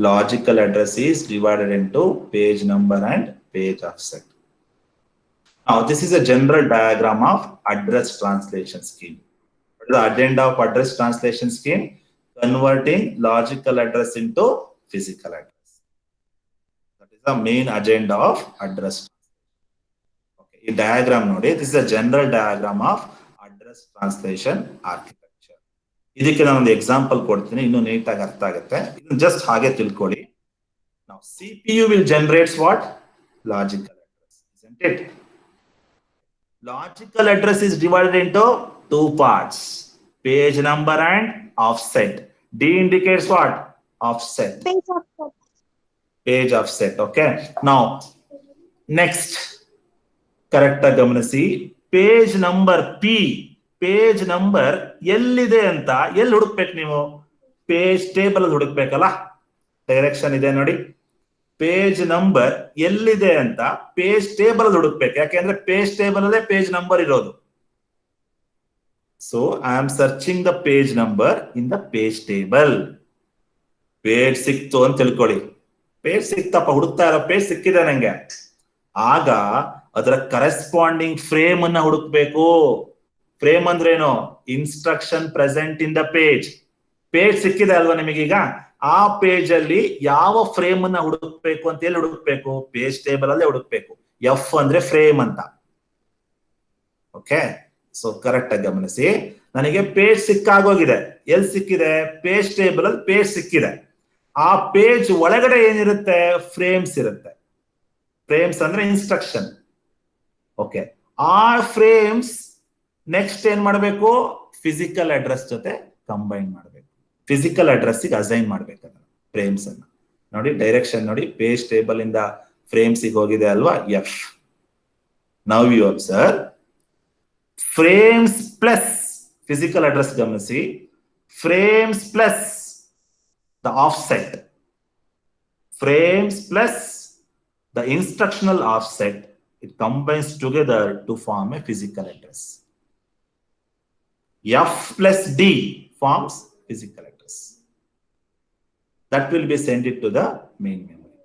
Logical address is divided into page number and page offset. Now this is a general diagram of address translation scheme. What is the agenda of address translation scheme? Converting logical address into physical address. That is the main agenda of address. ಈ ಡಯಾಗ್ರಾಮ್ ನೋಡಿ, this is a general diagram of address translation architecture. ಇದಕ್ಕೆ ನಾನು ಒಂದು ಎಕ್ಸಾಂಪಲ್ ಕೊಡ್ತೀನಿ, ಇನ್ನೂ ನೀಟಾಗಿ ಅರ್ಥ ಆಗುತ್ತೆ. ಇದನ್ನ ಜಸ್ಟ್ ಹಾಗೆ ತಿಳ್ಕೊಳ್ಳಿ. ನಾವು CPU will generates what? Logical address, isn't it? Logical address is divided into two parts, page number and offset. D indicates what? Offset. Page offset. Okay. Now next, correct ಆಗಿ ಗಮನಿಸಿ, page number P, page number ಎಲ್ಲಿದೆ ಅಂತ ಎಲ್ಲಿ ಹುಡುಕ್ಬೇಕು ನೀವು? ಪೇಜ್ ಟೇಬಲ್ ಅಲ್ಲಿ ಹುಡುಕ್ಬೇಕಲ್ಲ. ಡೈರೆಕ್ಷನ್ ಇದೆ ನೋಡಿ, ಪೇಜ್ ನಂಬರ್ ಎಲ್ಲಿದೆ ಅಂತ ಪೇಜ್ ಟೇಬಲ್ ಅಲ್ಲಿ ಹುಡುಕ್ಬೇಕು. ಯಾಕೆಂದ್ರೆ ಪೇಜ್ ಟೇಬಲ್ ಅಲ್ಲೇ ಪೇಜ್ ನಂಬರ್ ಇರೋದು. So I am searching the page number in the page table. Page ಸಿಕ್ತು ಅಂತ ತಿಳ್ಕೊಳ್ಳಿ. ಪೇಜ್ ಸಿಕ್ತಪ್ಪ, ಹುಡುಕ್ತಾ ಇರೋ ಪೇಜ್ ಸಿಕ್ಕಿದೆ ನಂಗೆ. ಆಗ ಅದರ ಕರೆಸ್ಪಾಂಡಿಂಗ್ ಫ್ರೇಮ್ ಅನ್ನ ಹುಡುಕ್ಬೇಕು. ಫ್ರೇಮ್ ಅಂದ್ರೇನು? Instruction present in the page. Page ಸಿಕ್ಕಿದೆ ಅಲ್ವಾ ನಿಮಗೀಗ? ಆ ಪೇಜ್ ಅಲ್ಲಿ ಯಾವ ಫ್ರೇಮ್ ಅನ್ನ ಹುಡುಕ್ಬೇಕು ಅಂತ ಎಲ್ಲಿ ಹುಡುಕ್ಬೇಕು? ಪೇಜ್ ಟೇಬಲ್ ಅಲ್ಲೇ ಹುಡುಕ್ಬೇಕು. ಎಫ್ ಅಂದ್ರೆ ಫ್ರೇಮ್ ಅಂತ. ಓಕೆ, ಸೊ ಕರೆಕ್ಟ್ ಆಗಿ ಗಮನಿಸಿ. ನನಗೆ ಪೇಜ್ ಸಿಕ್ಕಾಗೋಗಿದೆ. ಎಲ್ಲಿ ಸಿಕ್ಕಿದೆ? ಪೇಜ್ ಟೇಬಲ್ ಅಲ್ಲಿ ಪೇಜ್ ಸಿಕ್ಕಿದೆ. ಆ ಪೇಜ್ ಒಳಗಡೆ ಏನಿರುತ್ತೆ? ಫ್ರೇಮ್ಸ್ ಇರುತ್ತೆ. ಫ್ರೇಮ್ಸ್ ಅಂದ್ರೆ ಇನ್ಸ್ಟ್ರಕ್ಷನ್. ಓಕೆ, ಆ ಫ್ರೇಮ್ಸ್ ನೆಕ್ಸ್ಟ್ ಏನ್ ಮಾಡಬೇಕು? ಫಿಸಿಕಲ್ ಅಡ್ರೆಸ್ ಜೊತೆ ಕಂಬೈನ್ ಮಾಡಬೇಕು. ಫಿಸಿಕಲ್ ಅಡ್ರೆಸ್ ಗೆ ಅಸೈನ್ ಮಾಡ್ಬೇಕು ಅದನ್ನ, ಫ್ರೇಮ್ಸ್ ಅನ್ನ. ನೋಡಿ ಡೈರೆಕ್ಷನ್ ನೋಡಿ, ಪೇಜ್ ಟೇಬಲ್ ಇಂದ ಫ್ರೇಮ್ಸ್ ಗೆ ಹೋಗಿದೆ ಅಲ್ವಾ? F. Now you observe, frames plus physical address ಗಮನಿಸಿ. Frames plus the offset, frames plus the instructional offset, it combines together to form a physical address. F plus D forms physical address. That will be sent it to the main memory,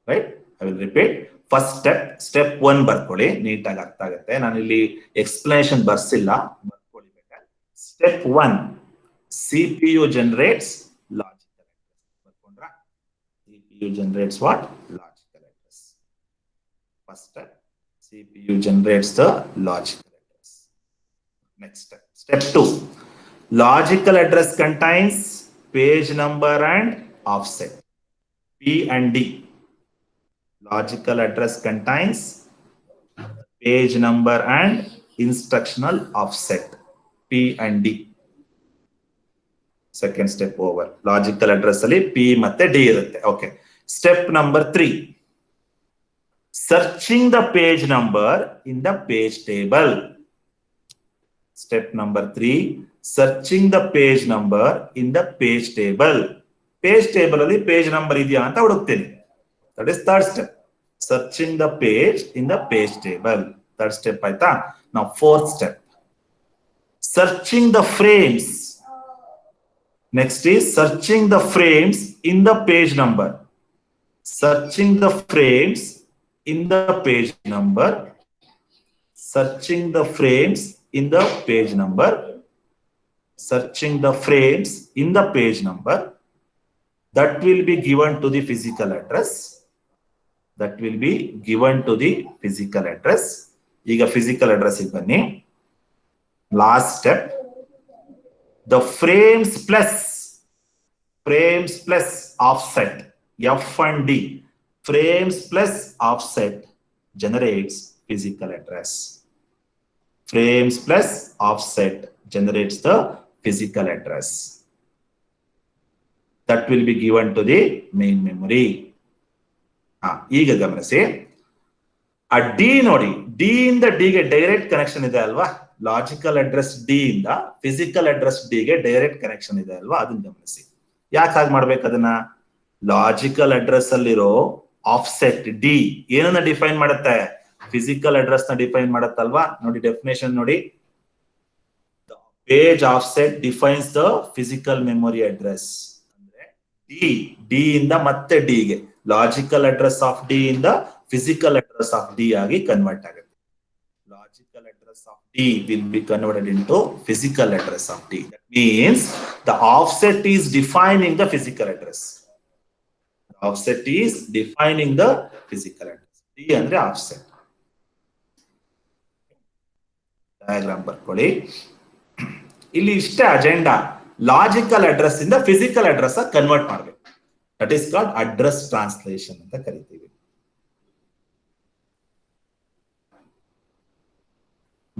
right? I will repeat. First step 1 ಬರ್ಕೊಳ್ಳಿ, ನೀಟಾಗಿ ಅರ್ಥ ಆಗುತ್ತೆ. ನಾನು ಇಲ್ಲಿ ಎಕ್ಸ್ಪ್ಲನೇಷನ್ ಬರ್ಸಿಲ್ಲ, ಬರ್ಕೊಳ್ಳಿ ಬೇಕಾದ್ರೆ. Step 1, CPU generates logical address. ಬರ್ಕೊಂಡ್ರಾ? CPU generates what? Logical address. First step, CPU generates the logical address. Next step, step 2, logical address contains page number and offset, P and D. Logical address contains page number and instructional offset, P and D. Second step over. Logical address ಅಲ್ಲಿ P ಮತ್ತೆ D ಇರುತ್ತೆ. Okay. Step number 3. Searching the page number in the page table. Step number 3. Searching the page number in the page table. Page table ಅಲ್ಲಿ page number ಇದೆಯಾ ಅಂತ ಹುಡುಕ್ತೀನಿ. That is third step. Searching the page in the page table. Third step ಆಯ್ತಾ? Now fourth step. Searching the frames. Next is searching the frames in the page number. Searching the frames in the page number. Searching the frames in the page number. Searching the frames in the page number. That will be given to the physical address. That will be given to the physical address. ಈಗ physical address ಗೆ ಬನ್ನಿ. Last step. The frames plus offset, F and D, frames plus offset generates physical address. Frames plus offset generates the physical address. That will be given to the main memory. ಈಗ ಗಮನಿಸಿ, ಆ ಡಿ ನೋಡಿ, ಡಿ ಇಂದ ಡಿ ಗೆ ಡೈರೆಕ್ಟ್ ಕನೆಕ್ಷನ್ ಇದೆ ಅಲ್ವಾ? ಲಾಜಿಕಲ್ ಅಡ್ರೆಸ್ ಡಿ ಇಂದ ಫಿಸಿಕಲ್ ಅಡ್ರೆಸ್ ಡಿ ಗೆ ಡೈರೆಕ್ಟ್ ಕನೆಕ್ಷನ್ ಇದೆ ಅಲ್ವಾ? ಅದನ್ನ ಗಮನಿಸಿ. ಯಾಕೆ ಹಾಗೆ ಮಾಡ್ಬೇಕು ಅದನ್ನ? ಲಾಜಿಕಲ್ ಅಡ್ರೆಸ್ ಅಲ್ಲಿರೋ ಆಫ್ಸೆಟ್ ಡಿ ಏನನ್ನ ಡಿಫೈನ್ ಮಾಡುತ್ತೆ? ಫಿಸಿಕಲ್ ಅಡ್ರೆಸ್ ನ ಡಿಫೈನ್ ಮಾಡುತ್ತಲ್ವಾ? ನೋಡಿ ಡೆಫಿನೇಷನ್ ನೋಡಿ. Page offset defines the physical memory address. ಅಂದ್ರೆ ಡಿ ಇಂದ ಮತ್ತೆ ಡಿ ಗೆ ಲಾಜಿಕಲ್ ಅಡ್ರೆಸ್ ಆಫ್ ಡಿ ಇಂದ ಫಿಸಿಕಲ್ ಅಡ್ರೆಸ್ ಆಫ್ ಡಿ ಆಗಿ ಕನ್ವರ್ಟ್ ಆಗುತ್ತೆ. Logical address of D will be converted into physical address of D. That means the offset is defining the physical address. The offset is defining the physical address. D andre offset. Diagram ಬರ್ಕೊಳ್ಳಿ. ಇಲ್ಲಿ ಇಷ್ಟೇ ಅಜೆಂಡಾ. ಲಾಜಿಕಲ್ ಅಡ್ರೆಸ್ ಇಂದ ಫಿಸಿಕಲ್ ಅಡ್ರೆಸ್ ಕನ್ವರ್ಟ್ ಮಾಡಬೇಕು. That is called address translation ಅಂತ ಕರಿತೀವಿ.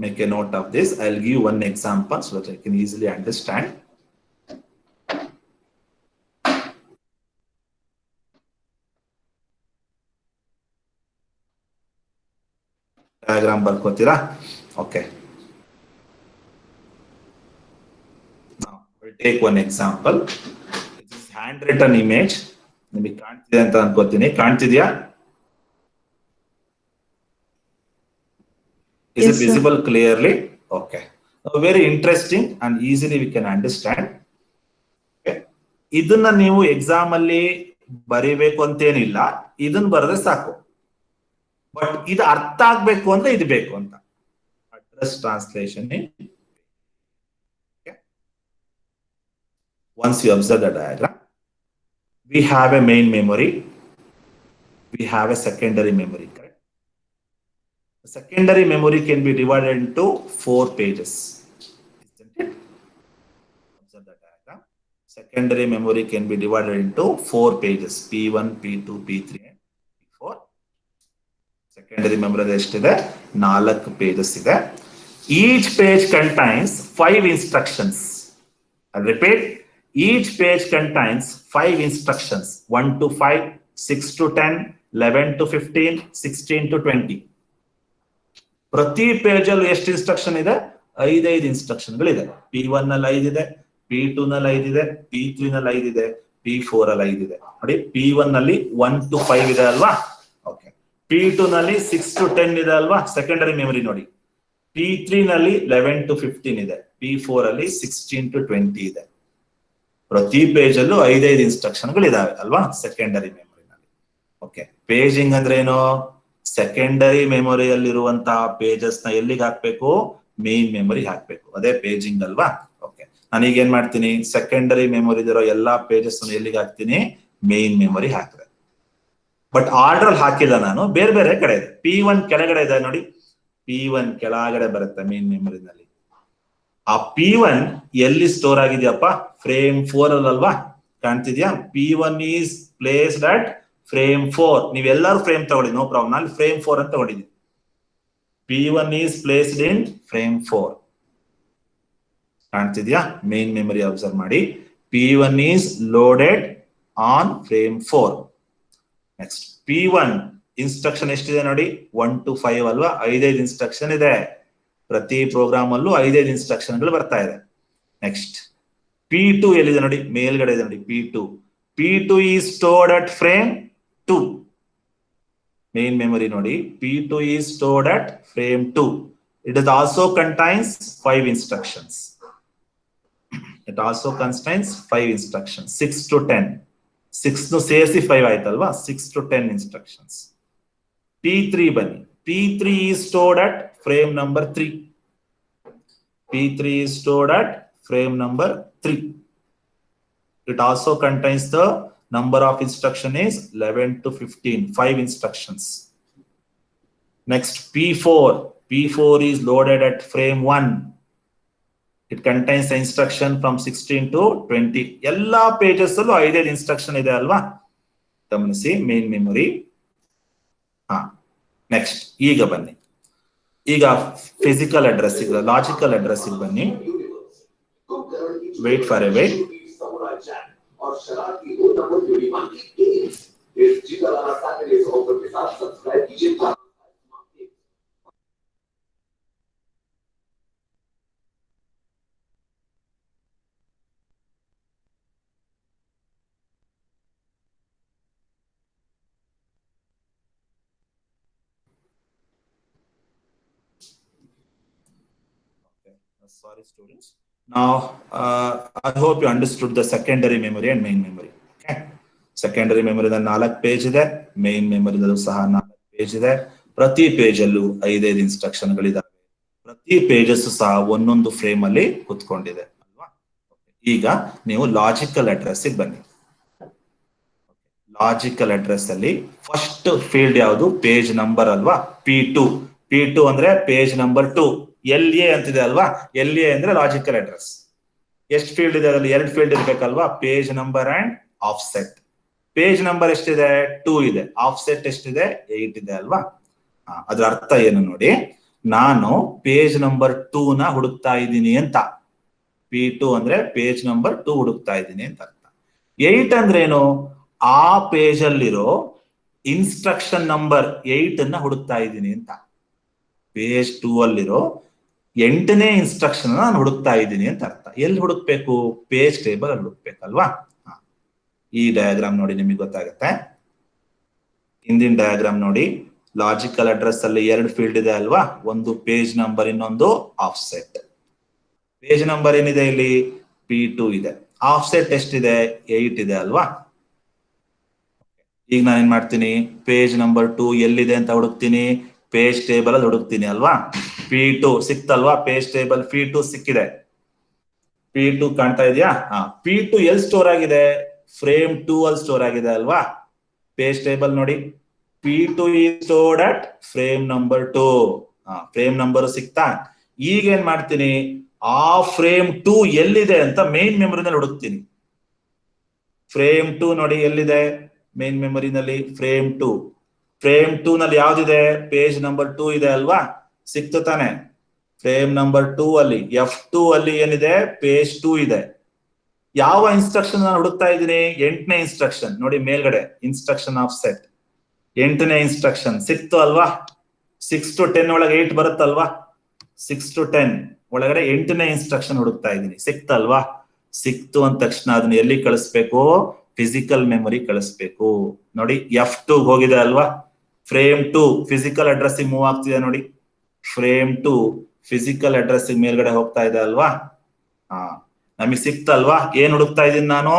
Make a note of this. I'll give one example so that I can easily understand. Diagram ಬರ್ಕೋತೀರಾ? Okay. Now we'll take one example. This is handwritten image. ನಿಮಗೆ ಕಾಣ್ತಿದೆ ಅಂತ ಅನ್ಕೋತೀನಿ. ಕಾಣ್ತಿದ್ಯಾ? Is it visible clearly? Okay. Very interesting and easily we can understand. Okay. ಇದನ್ನ ನೀವು ಎಕ್ಸಾಮ್ ಅಲ್ಲಿ ಬರೀಬೇಕು ಅಂತೇನಿಲ್ಲ, ಇದನ್ನ ಬರೆದ್ರೆ ಸಾಕು. ಬಟ್ ಇದು ಅರ್ಥ ಆಗ್ಬೇಕು ಅಂದ್ರೆ ಇದು ಬೇಕು ಅಂತ. Address translation. Once you observe the diagram, we have a main memory, we have a secondary memory. Secondary memory can be divided into 4 pages, isn't it? Observe the diagram. Secondary memory can be divided into 4 pages: P1, P2, P3, and P4. Secondary memory ಎಷ್ಟಿದೆ? 4 pages ಇದೆ. Each page contains 5 instructions. I'll repeat. Each page contains 5 instructions: 1 to 5, 6 to 10, 11 to 15, 16 to 20. ಪ್ರತಿ ಪೇಜ್ ಅಲ್ಲಿ ಎಷ್ಟು ಇನ್ಸ್ಟ್ರಕ್ಷನ್ ಇದೆ? 5 ಇನ್ಸ್ಟ್ರಕ್ಷನ್ಗಳಿದೆ. P1 ನಲ್ಲಿ 5 ಇದೆ, P2 ನಲ್ಲಿ 5 ಇದೆ, P3 ನಲ್ಲಿ 5 ಇದೆ, P4 ಅಲ್ಲಿ 5 ಇದೆ. ನೋಡಿ, P1 ನಲ್ಲಿ 1 to 5 ಇದೆ ಅಲ್ವಾ? ಓಕೆ. P2 ನಲ್ಲಿ 6 to 10 ಇದೆ ಅಲ್ವಾ? ಸೆಕೆಂಡರಿ ಮೆಮೊರಿ ನೋಡಿ. P3 ನಲ್ಲಿ 11 to 15 ಇದೆ, P4 ಅಲ್ಲಿ 16 to 20 ಇದೆ. ಪ್ರತಿ ಪೇಜ್ ಅಲ್ಲೂ 5 ಇನ್ಸ್ಟ್ರಕ್ಷನ್ಗಳಿದಾವೆ ಅಲ್ವಾ? ಸೆಕೆಂಡರಿ ಮೆಮೊರಿನಲ್ಲಿ. ಓಕೆ, ಪೇಜಿಂಗ್ ಅಂದ್ರೆ ಏನು? ಸೆಕೆಂಡರಿ ಮೆಮೊರಿಯಲ್ಲಿರುವಂತಹ ಪೇಜಸ್ ನ ಎಲ್ಲಿಗೆ ಹಾಕ್ಬೇಕು? ಮೇನ್ ಮೆಮೊರಿಗೆ ಹಾಕ್ಬೇಕು. ಅದೇ ಪೇಜಿಂಗ್ ಅಲ್ವಾ? ಓಕೆ, ನಾನೀಗ ಏನ್ ಮಾಡ್ತೀನಿ, ಸೆಕೆಂಡರಿ ಮೆಮೊರಿ ಇರೋ ಎಲ್ಲಾ ಪೇಜಸ್ ಎಲ್ಲಿಗೆ ಹಾಕ್ತೀನಿ? ಮೇನ್ ಮೆಮೊರಿ ಹಾಕಿದೆ. ಬಟ್ ಆರ್ಡರ್ ಅಲ್ಲಿ ಹಾಕಿಲ್ಲ ನಾನು, ಬೇರೆ ಬೇರೆ ಕಡೆ ಇದೆ. P1 ಕೆಳಗಡೆ ಇದೆ ನೋಡಿ, P1 ಕೆಳಗಡೆ ಬರುತ್ತೆ ಮೇನ್ ಮೆಮೊರಿನಲ್ಲಿ. ಆ P1 ಎಲ್ಲಿ ಸ್ಟೋರ್ ಆಗಿದೆಯಪ್ಪ? ಫ್ರೇಮ್ 4 ಅಲ್ವಾ? ಕಾಣ್ತಿದ್ಯಾ? P1 is placed at frame 4. ನೀವೆಲ್ಲರೂ ಫ್ರೇಮ್ ತಗೊಳ್ಳಿ, ನೋ ಪ್ರಾಬ್ಲಮ್. ನಾನು ಫ್ರೇಮ್ 4 ಅಂತ ತಗೊಂಡಿದ್ದೀನಿ. P1 is placed in frame 4. ಕಾಣ್ತಿದ್ಯಾ? ಮೇನ್ ಮೆಮೊರಿ ಅಬ್ಸರ್ವ್ ಮಾಡಿ. P1 is loaded on frame 4. Next P1 instruction ಎಷ್ಟಿದೆ ನೋಡಿ? 1 to 5 ಅಲ್ವಾ? 5 ಇನ್ಸ್ಟ್ರಕ್ಷನ್ ಇದೆ. ಪ್ರತಿ ಪ್ರೋಗ್ರಾಮ್ ಅಲ್ಲೂ 5 ಇನ್ಸ್ಟ್ರಕ್ಷನ್ಗಳು ಬರ್ತಾ ಇದೆ. ನೆಕ್ಸ್ಟ್ P2 ಎಲ್ಲಿದೆ ನೋಡಿ? ಮೇಲ್ಗಡೆ ಇದೆ ನೋಡಿ P2. P2 is stored at frame 2. Main memory ನೋಡಿ, P2 is stored at frame 2. It is also contains 5 instructions. It also contains 5 instructions, 6 to 10. 6 ನು ಸೇರಿಸಿ 5 ಆಯ್ತಲ್ವಾ? 6 to 10 instructions. P3 ಬನ್ನಿ. P3 is stored at frame number 3. P3 is stored at frame number 3. It also contains the number of instruction is 11 to 15, 5 instructions. Next P4. P4 is loaded at frame 1. It contains the instruction from 16 to 20. ಎಲ್ಲಾ ಪೇಜಸ್ ಅಲ್ಲೂ 5 ಇನ್ಸ್ಟ್ರಕ್ಷನ್ ಇದೆ ಅಲ್ವಾ? ಗಮನಿಸಿ ಮೇನ್ ಮೆಮೊರಿ. ನೆಕ್ಸ್ಟ್ ಈಗ ಬನ್ನಿ, ಈಗ ಫಿಸಿಕಲ್ ಅಡ್ರೆಸ್, ಈಗ ಲಾಜಿಕಲ್ ಅಡ್ರೆಸ್ ಬನ್ನಿ. Wait for a wait. Sorry students. Now I hope you understood the secondary memory and main memory. Okay, secondary memory ದಲ್ಲಿ 4 ಪೇಜ್ ಇದೆ, main memory ದಲ್ಲೂ ಸಹ 4 ಪೇಜ್ ಇದೆ. ಪ್ರತಿ ಪೇಜ್ ಅಲ್ಲೂ 5 ಇನ್ಸ್ಟ್ರಕ್ಷನ್ ಗಳಿದಾವೆ. ಪ್ರತಿ ಪೇಜಸ್ ಸಹ ಒಂದೊಂದು ಫ್ರೇಮ್ ಅಲ್ಲಿ ಕುತ್ಕೊಂಡಿದೆ ಅಲ್ವಾ? ಈಗ ನೀವು ಲಾಜಿಕಲ್ ಅಡ್ರೆಸ್ ಬನ್ನಿ. ಲಾಜಿಕಲ್ ಅಡ್ರೆಸ್ ಅಲ್ಲಿ ಫಸ್ಟ್ ಫೀಲ್ಡ್ ಯಾವುದು? ಪೇಜ್ ನಂಬರ್ ಅಲ್ವಾ? P2. P2 ಅಂದ್ರೆ ಪೇಜ್ ನಂಬರ್ 2. LA ಅಂತಿದೆ ಅಲ್ವಾ? LA ಅಂದ್ರೆ ಲಾಜಿಕಲ್ ಅಡ್ರೆಸ್. ಎಷ್ಟು ಫೀಲ್ಡ್ ಇದೆ ಅದರಲ್ಲಿ? 2 ಫೀಲ್ಡ್ ಇರ್ಬೇಕಲ್ವಾ? Page number and offset. Page number ಎಷ್ಟಿದೆ? 2 ಇದೆ. ಆಫ್ಸೆಟ್ ಎಷ್ಟಿದೆ? 8 ಇದೆ ಅಲ್ವಾ? ಅದ್ರ ಅರ್ಥ ಏನು ನೋಡಿ, ನಾನು ಪೇಜ್ ನಂಬರ್ 2 ನ ಹುಡುಕ್ತಾ ಇದ್ದೀನಿ ಅಂತ. P2 ಅಂದ್ರೆ ಪೇಜ್ ನಂಬರ್ 2 ಹುಡುಕ್ತಾ ಇದ್ದೀನಿ ಅಂತ ಅರ್ಥ. 8 ಅಂದ್ರೆ ಏನು? ಆ ಪೇಜ್ ಅಲ್ಲಿರೋ ಇನ್ಸ್ಟ್ರಕ್ಷನ್ ನಂಬರ್ 8 ಅನ್ನ ಹುಡುಕ್ತಾ ಇದ್ದೀನಿ ಅಂತ. ಪೇಜ್ 2 ಅಲ್ಲಿರೋ 8ನೇ ಇನ್ಸ್ಟ್ರಕ್ಷನ್ ನಾನು ಹುಡುಕ್ತಾ ಇದ್ದೀನಿ ಅಂತ ಅರ್ಥ. ಎಲ್ಲಿ ಹುಡುಕ್ಬೇಕು? ಪೇಜ್ ಟೇಬಲ್ ಅಲ್ಲಿ ಹುಡುಕ್ಬೇಕಲ್ವಾ? ಈ ಡಯಾಗ್ರಾಮ್ ನೋಡಿ, ನಿಮಗೆ ಗೊತ್ತಾಗುತ್ತೆ. ಹಿಂದಿನ ಡಯಾಗ್ರಾಮ್ ನೋಡಿ, ಲಾಜಿಕಲ್ ಅಡ್ರೆಸ್ ಅಲ್ಲಿ 2 ಫೀಲ್ಡ್ ಇದೆ ಅಲ್ವಾ? ಒಂದು ಪೇಜ್ ನಂಬರ್, ಇನ್ನೊಂದು ಆಫ್ಸೆಟ್. ಪೇಜ್ ನಂಬರ್ ಏನಿದೆ ಇಲ್ಲಿ? P2 ಇದೆ. ಆಫ್ಸೆಟ್ ಎಷ್ಟಿದೆ? 8 ಇದೆ ಅಲ್ವಾ? ಈಗ ನಾನು ಏನ್ ಮಾಡ್ತೀನಿ? ಪೇಜ್ ನಂಬರ್ 2 ಎಲ್ಲಿದೆ ಅಂತ ಹುಡುಕ್ತೀನಿ, ಪೇಜ್ ಟೇಬಲ್ ಅಲ್ಲಿ ಹುಡುಕ್ತೀನಿ ಅಲ್ವಾ? P2 ಸಿಕ್ತಲ್ವಾ? ಪೇಜ್ ಟೇಬಲ್ P2 ಸಿಕ್ಕಿದೆ. P2 ಕಾಣ್ತಾ ಇದೆಯಾ? P2 ಎಲ್ಲಿ ಸ್ಟೋರ್ ಆಗಿದೆ? ಫ್ರೇಮ್ 2 ಅಲ್ಲಿ ಸ್ಟೋರ್ ಆಗಿದೆ ಅಲ್ವಾ? ಪೇಜ್ ಟೇಬಲ್ ನೋಡಿ, P2 is stored at frame number 2. Frame number ಸಿಕ್ತಾ? ಈಗ ಏನ್ ಮಾಡ್ತೀನಿ? ಆ ಫ್ರೇಮ್ 2 ಎಲ್ಲಿದೆ ಅಂತ ಮೇನ್ ಮೆಮೊರಿನಲ್ಲಿ ಹುಡುಕ್ತೀನಿ. ಫ್ರೇಮ್ 2 ನೋಡಿ ಎಲ್ಲಿದೆ? Main ಮೆಮೊರಿನಲ್ಲಿ frame 2. ಫ್ರೇಮ್ 2 ನಲ್ಲಿ ಯಾವ್ದಿದೆ? ಪೇಜ್ ನಂಬರ್ 2 ಇದೆ ಅಲ್ವಾ? ಸಿಕ್ತು ತಾನೆ? ಫ್ರೇಮ್ ನಂಬರ್ 2 ಅಲ್ಲಿ F2 ಅಲ್ಲಿ ಏನಿದೆ? ಪೇಜ್ 2 ಇದೆ. ಯಾವ ಇನ್ಸ್ಟ್ರಕ್ಷನ್ ನಾನು ಹುಡುಕ್ತಾ ಇದ್ದೀನಿ? 8ನೇ ಇನ್ಸ್ಟ್ರಕ್ಷನ್ ನೋಡಿ ಮೇಲ್ಗಡೆ, ಇನ್ಸ್ಟ್ರಕ್ಷನ್ ಆಫ್ ಸೆಟ್. 8ನೇ ಇನ್ಸ್ಟ್ರಕ್ಷನ್ ಸಿಕ್ತು ಅಲ್ವಾ? 6 to 10 ಒಳಗೆ 8 ಬರುತ್ತಲ್ವಾ? 6 to 10 ಒಳಗಡೆ 8ನೇ ಇನ್ಸ್ಟ್ರಕ್ಷನ್ ಹುಡುಕ್ತಾ ಇದ್ದೀನಿ. ಸಿಕ್ತಲ್ವಾ? ಸಿಕ್ತು ಅಂದ ತಕ್ಷಣ ಅದನ್ನ ಎಲ್ಲಿ ಕಳಿಸ್ಬೇಕು? ಫಿಸಿಕಲ್ ಮೆಮೊರಿ ಕಳಿಸ್ಬೇಕು. ನೋಡಿ F2 ಹೋಗಿದೆ ಅಲ್ವಾ? ಫ್ರೇಮ್ 2 ಫಿಸಿಕಲ್ ಅಡ್ರೆಸ್ ಮೂವ್ ಆಗ್ತಿದೆ ನೋಡಿ. ಫ್ರೇಮ್ 2 ಫಿಸಿಕಲ್ ಅಡ್ರೆಸ್ ಮೇಲ್ಗಡೆ ಹೋಗ್ತಾ ಇದೆ ಅಲ್ವಾ? ನಮಗೆ ಸಿಕ್ತಲ್ವಾ? ಏನ್ ಹುಡುಕ್ತಾ ಇದ್ದೀನಿ ನಾನು?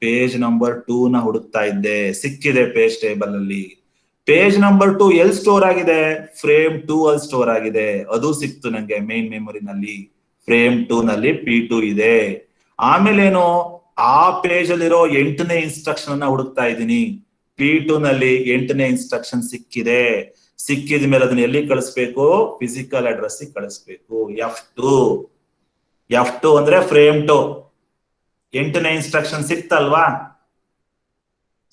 ಪೇಜ್ ನಂಬರ್ 2 ನ ಹುಡುಕ್ತಾ ಇದ್ದೆ, ಸಿಕ್ಕಿದೆ ಪೇಜ್ ಟೇಬಲ್ ಅಲ್ಲಿ. ಪೇಜ್ ನಂಬರ್ 2 ಎಲ್ಲಿ ಸ್ಟೋರ್ ಆಗಿದೆ? ಫ್ರೇಮ್ 2 ಅಲ್ಲಿ ಸ್ಟೋರ್ ಆಗಿದೆ. ಅದು ಸಿಕ್ತು ನಂಗೆ ಮೇನ್ ಮೆಮೊರಿನಲ್ಲಿ. ಫ್ರೇಮ್ 2 ನಲ್ಲಿ P2 ಇದೆ. ಆಮೇಲೆ ಏನು, ಆ ಪೇಜ್ ಅಲ್ಲಿರೋ 8ನೇ ಇನ್ಸ್ಟ್ರಕ್ಷನ್ ಅನ್ನ ಹುಡುಕ್ತಾ ಇದ್ದೀನಿ. P2 ನಲ್ಲಿ 8ನೇ ಇನ್ಸ್ಟ್ರಕ್ಷನ್ ಸಿಕ್ಕಿದೆ. ಸಿಕ್ಕಿದ ಮೇಲೆ ಅದನ್ನ ಎಲ್ಲಿ ಕಳಿಸ್ಬೇಕು? ಫಿಸಿಕಲ್ ಅಡ್ರೆಸ್ ಕಳಿಸ್ಬೇಕು. F2 ಅಂದ್ರೆ ಫ್ರೇಮ್ 2. 8ನೇ ಇನ್ಸ್ಟ್ರಕ್ಷನ್ ಸಿಕ್ತಲ್ವಾ?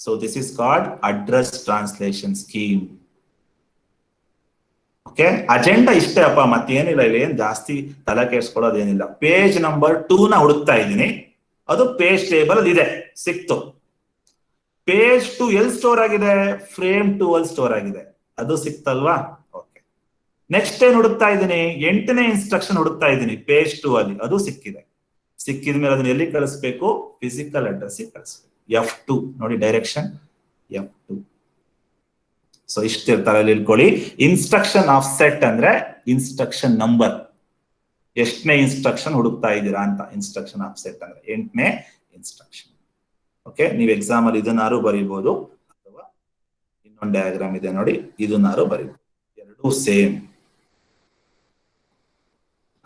So this is called address translation scheme. Okay, agenda ಇಷ್ಟೇ ಅಪ್ಪ, ಮತ್ತೇನಿಲ್ಲ ಇಲ್ಲಿ, ಏನ್ ಜಾಸ್ತಿ ತಲೆ ಕೆಡ್ಸ್ಕೊಳ್ಳೋದೇನಿಲ್ಲ. ಪೇಜ್ ನಂಬರ್ 2 ನ ಹುಡುಕ್ತಾ ಇದ್ದೀನಿ, ಅದು ಪೇಜ್ ಟೇಬಲ್ ಅಲ್ಲಿ ಇದೆ, ಸಿಕ್ತು. ಪೇಜ್ 2 ಎಲ್ಲಿ ಸ್ಟೋರ್ ಆಗಿದೆ? ಫ್ರೇಮ್ 2 ಅಲ್ಲಿ ಸ್ಟೋರ್ ಆಗಿದೆ, ಅದು ಸಿಕ್ತಲ್ವಾ? ಓಕೆ, ನೆಕ್ಸ್ಟ್ ಏನ್ ಹುಡುಕ್ತಾ ಇದ್ದೀನಿ? 8ನೇ ಇನ್ಸ್ಟ್ರಕ್ಷನ್ ಹುಡುಕ್ತಾ ಇದ್ದೀನಿ ಪೇಜ್ 2 ಅಲ್ಲಿ, ಅದು ಸಿಕ್ಕಿದೆ. ಸಿಕ್ಕಿದ ಮೇಲೆ ಅದನ್ನ ಎಲ್ಲಿ ಕಳಿಸ್ಬೇಕು? ಫಿಸಿಕಲ್ ಅಡ್ರೆಸ್ ಕಳಿಸ್ಬೇಕು. F2 ನೋಡಿ, ಡೈರೆಕ್ಷನ್ F2. ಸೊ ಇಷ್ಟಿರ್ತಾರೆ ಅಲ್ಲಿ ಇಳ್ಕೊಳ್ಳಿ. ಇನ್ಸ್ಟ್ರಕ್ಷನ್ ಆಫ್ ಸೆಟ್ ಅಂದ್ರೆ ಇನ್ಸ್ಟ್ರಕ್ಷನ್ ನಂಬರ್, ಎಷ್ಟನೇ ಇನ್ಸ್ಟ್ರಕ್ಷನ್ ಹುಡುಕ್ತಾ ಇದ್ದೀರಾ ಅಂತ. ಇನ್ಸ್ಟ್ರಕ್ಷನ್ ಆಫ್ ಸೆಟ್ ಅಂದ್ರೆ 8ನೇ ಇನ್ಸ್ಟ್ರಕ್ಷನ್. ಓಕೆ, ನೀವು ಎಕ್ಸಾಮ್ ಅಲ್ಲಿ ಇದನ್ನಾರು ಬರೀಬಹುದು, ಅಥವಾ ಇನ್ನೊಂದು ಡಯಾಗ್ರಾಮ್ ಇದೆ ನೋಡಿ, ಇದನ್ನಾರು ಬರೀಬಹುದು. ಎರಡೂ ಸೇಮ್.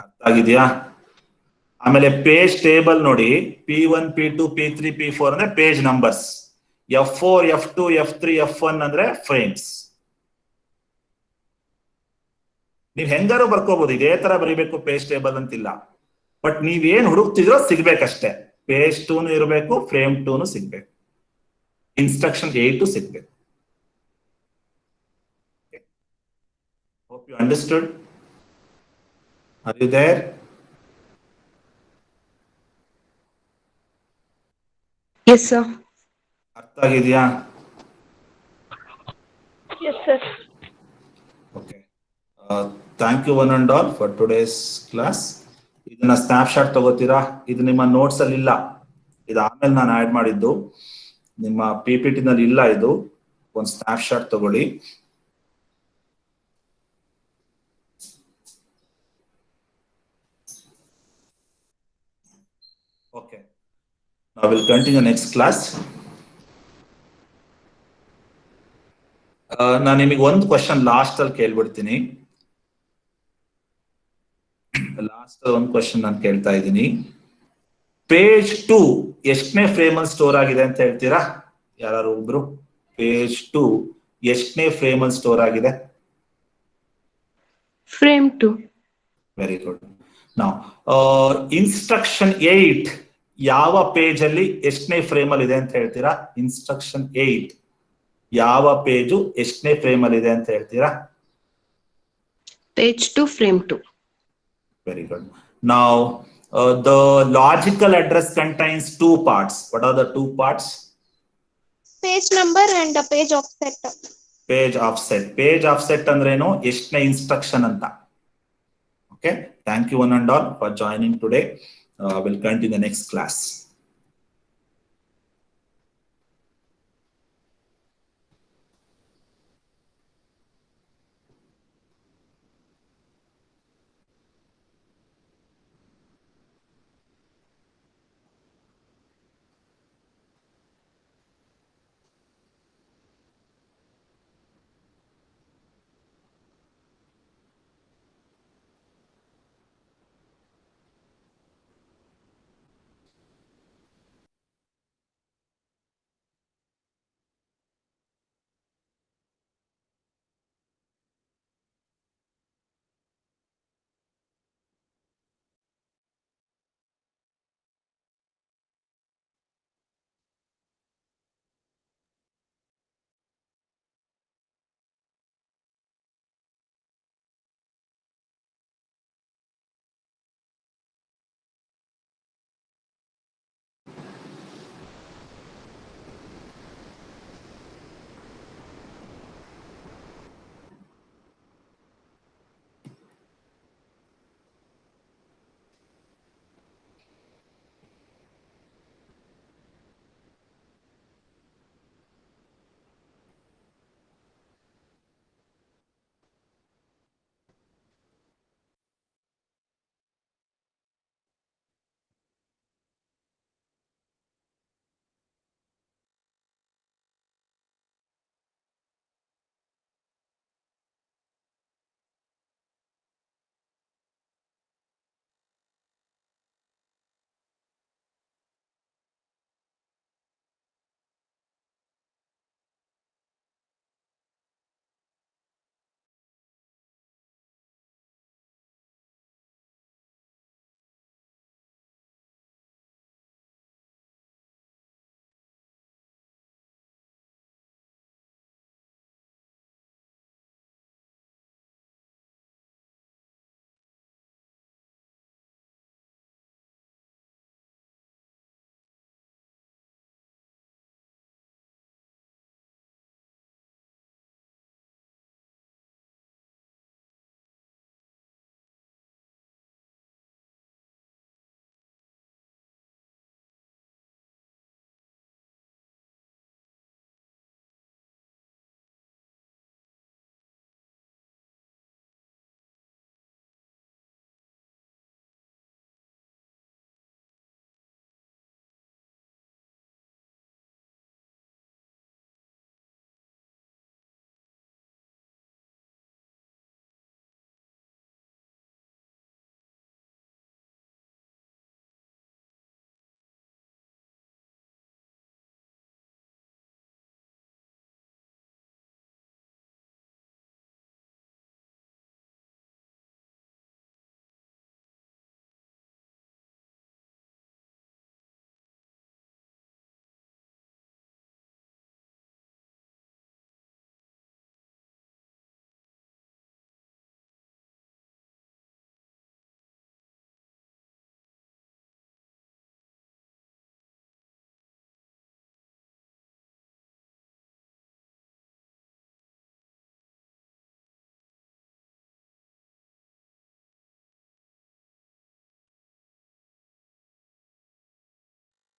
ಅರ್ಥ ಆಗಿದೆಯಾ? ಆಮೇಲೆ ಪೇಜ್ ಟೇಬಲ್ ನೋಡಿ, P1 P2 P3 P4 ಅಂದ್ರೆ page numbers. F4 F2 F3 F1 ಅಂದ್ರೆ ಫ್ರೇಮ್ಸ್. ನೀವ್ ಹೆಂಗಾರು ಬರ್ಕೋಬಹುದು, ಇದೇ ತರ ಬರೀಬೇಕು ಪೇಜ್ ಟೇಬಲ್ ಅಂತಿಲ್ಲ. ಬಟ್ ನೀವೇನ್ ಹುಡುಕ್ತಿದ್ರೋ ಸಿಗ್ಬೇಕಷ್ಟೇ. ಪೇಜ್ 2 ಇರಬೇಕು, ಫ್ರೇಮ್ 2 ಸಿಗ್ಬೇಕು, ಇನ್ಸ್ಟ್ರಕ್ಷನ್ 8 ಸಿಗ್ಬೇಕು. Hope you understood. Are you there? Yes, sir. ಅರ್ಥ ಆಗಿದೆಯಾ? Yes, sir. Okay. Thank you one and all for today's class. ಇದನ್ನ ಸ್ನ್ಯಾಪ್ ಶಾಟ್ ತಗೋತೀರಾ? ಇದು ನಿಮ್ಮ ನೋಟ್ಸ್ ಅಲ್ಲಿ ಇಲ್ಲ, ಇದು ಆಮೇಲೆ ನಾನು ಆಡ್ ಮಾಡಿದ್ದು, ನಿಮ್ಮ PPT ನಲ್ಲಿ ಇಲ್ಲ. ಇದು ಒಂದು ಸ್ನ್ಯಾಪ್ ಶಾಟ್ ತಗೊಳ್ಳಿ. Okay. Now we'll continue next class. ನಾನು ನಿಮಗೆ ಒಂದು ಕ್ವಶನ್ ಲಾಸ್ಟ್ ಅಲ್ಲಿ ಕೇಳ್ಬಿಡ್ತೀನಿ. ಲಾಸ್ಟ್ ಒಂದು ಕ್ವಶನ್ ನಾನು ಕೇಳ್ತಾ ಇದ್ದೀನಿ. ಪೇಜ್ 2 ಎಷ್ಟನೇ ಫ್ರೇಮ್ ಅಲ್ಲಿ ಸ್ಟೋರ್ ಆಗಿದೆ ಅಂತ ಹೇಳ್ತೀರಾ? ಯಾರು ಒಬ್ರು? ಪೇಜ್ 2 ಎಷ್ಟನೇ ಫ್ರೇಮ್ ಅಲ್ಲಿ ಸ್ಟೋರ್ ಆಗಿದೆ? Frame 2. Very good. ನಾವು ಇನ್ಸ್ಟ್ರಕ್ಷನ್ 8 ಯಾವ ಪೇಜ್ ಅಲ್ಲಿ ಎಷ್ಟನೇ ಫ್ರೇಮ್ ಅಲ್ಲಿ ಇದೆ ಅಂತ ಹೇಳ್ತೀರಾ? ಇನ್ಸ್ಟ್ರಕ್ಷನ್ 8 ಯಾವ ಪೇಜು ಎಷ್ಟನೇ ಫ್ರೇಮ್ ಅಲ್ಲಿ ಇದೆ ಅಂತ ಹೇಳ್ತೀರಾ? Page 2, frame 2. Very good. Now the logical address contains two parts. What are the two parts? Page number and the page offset. Page offset. Page offset andreno ಎಷ್ಟನೇ ಇನ್ಸ್ಟ್ರಕ್ಷನ್ ಅಂತ. Okay. Thank you one and all for joining today. We'll continue the next class.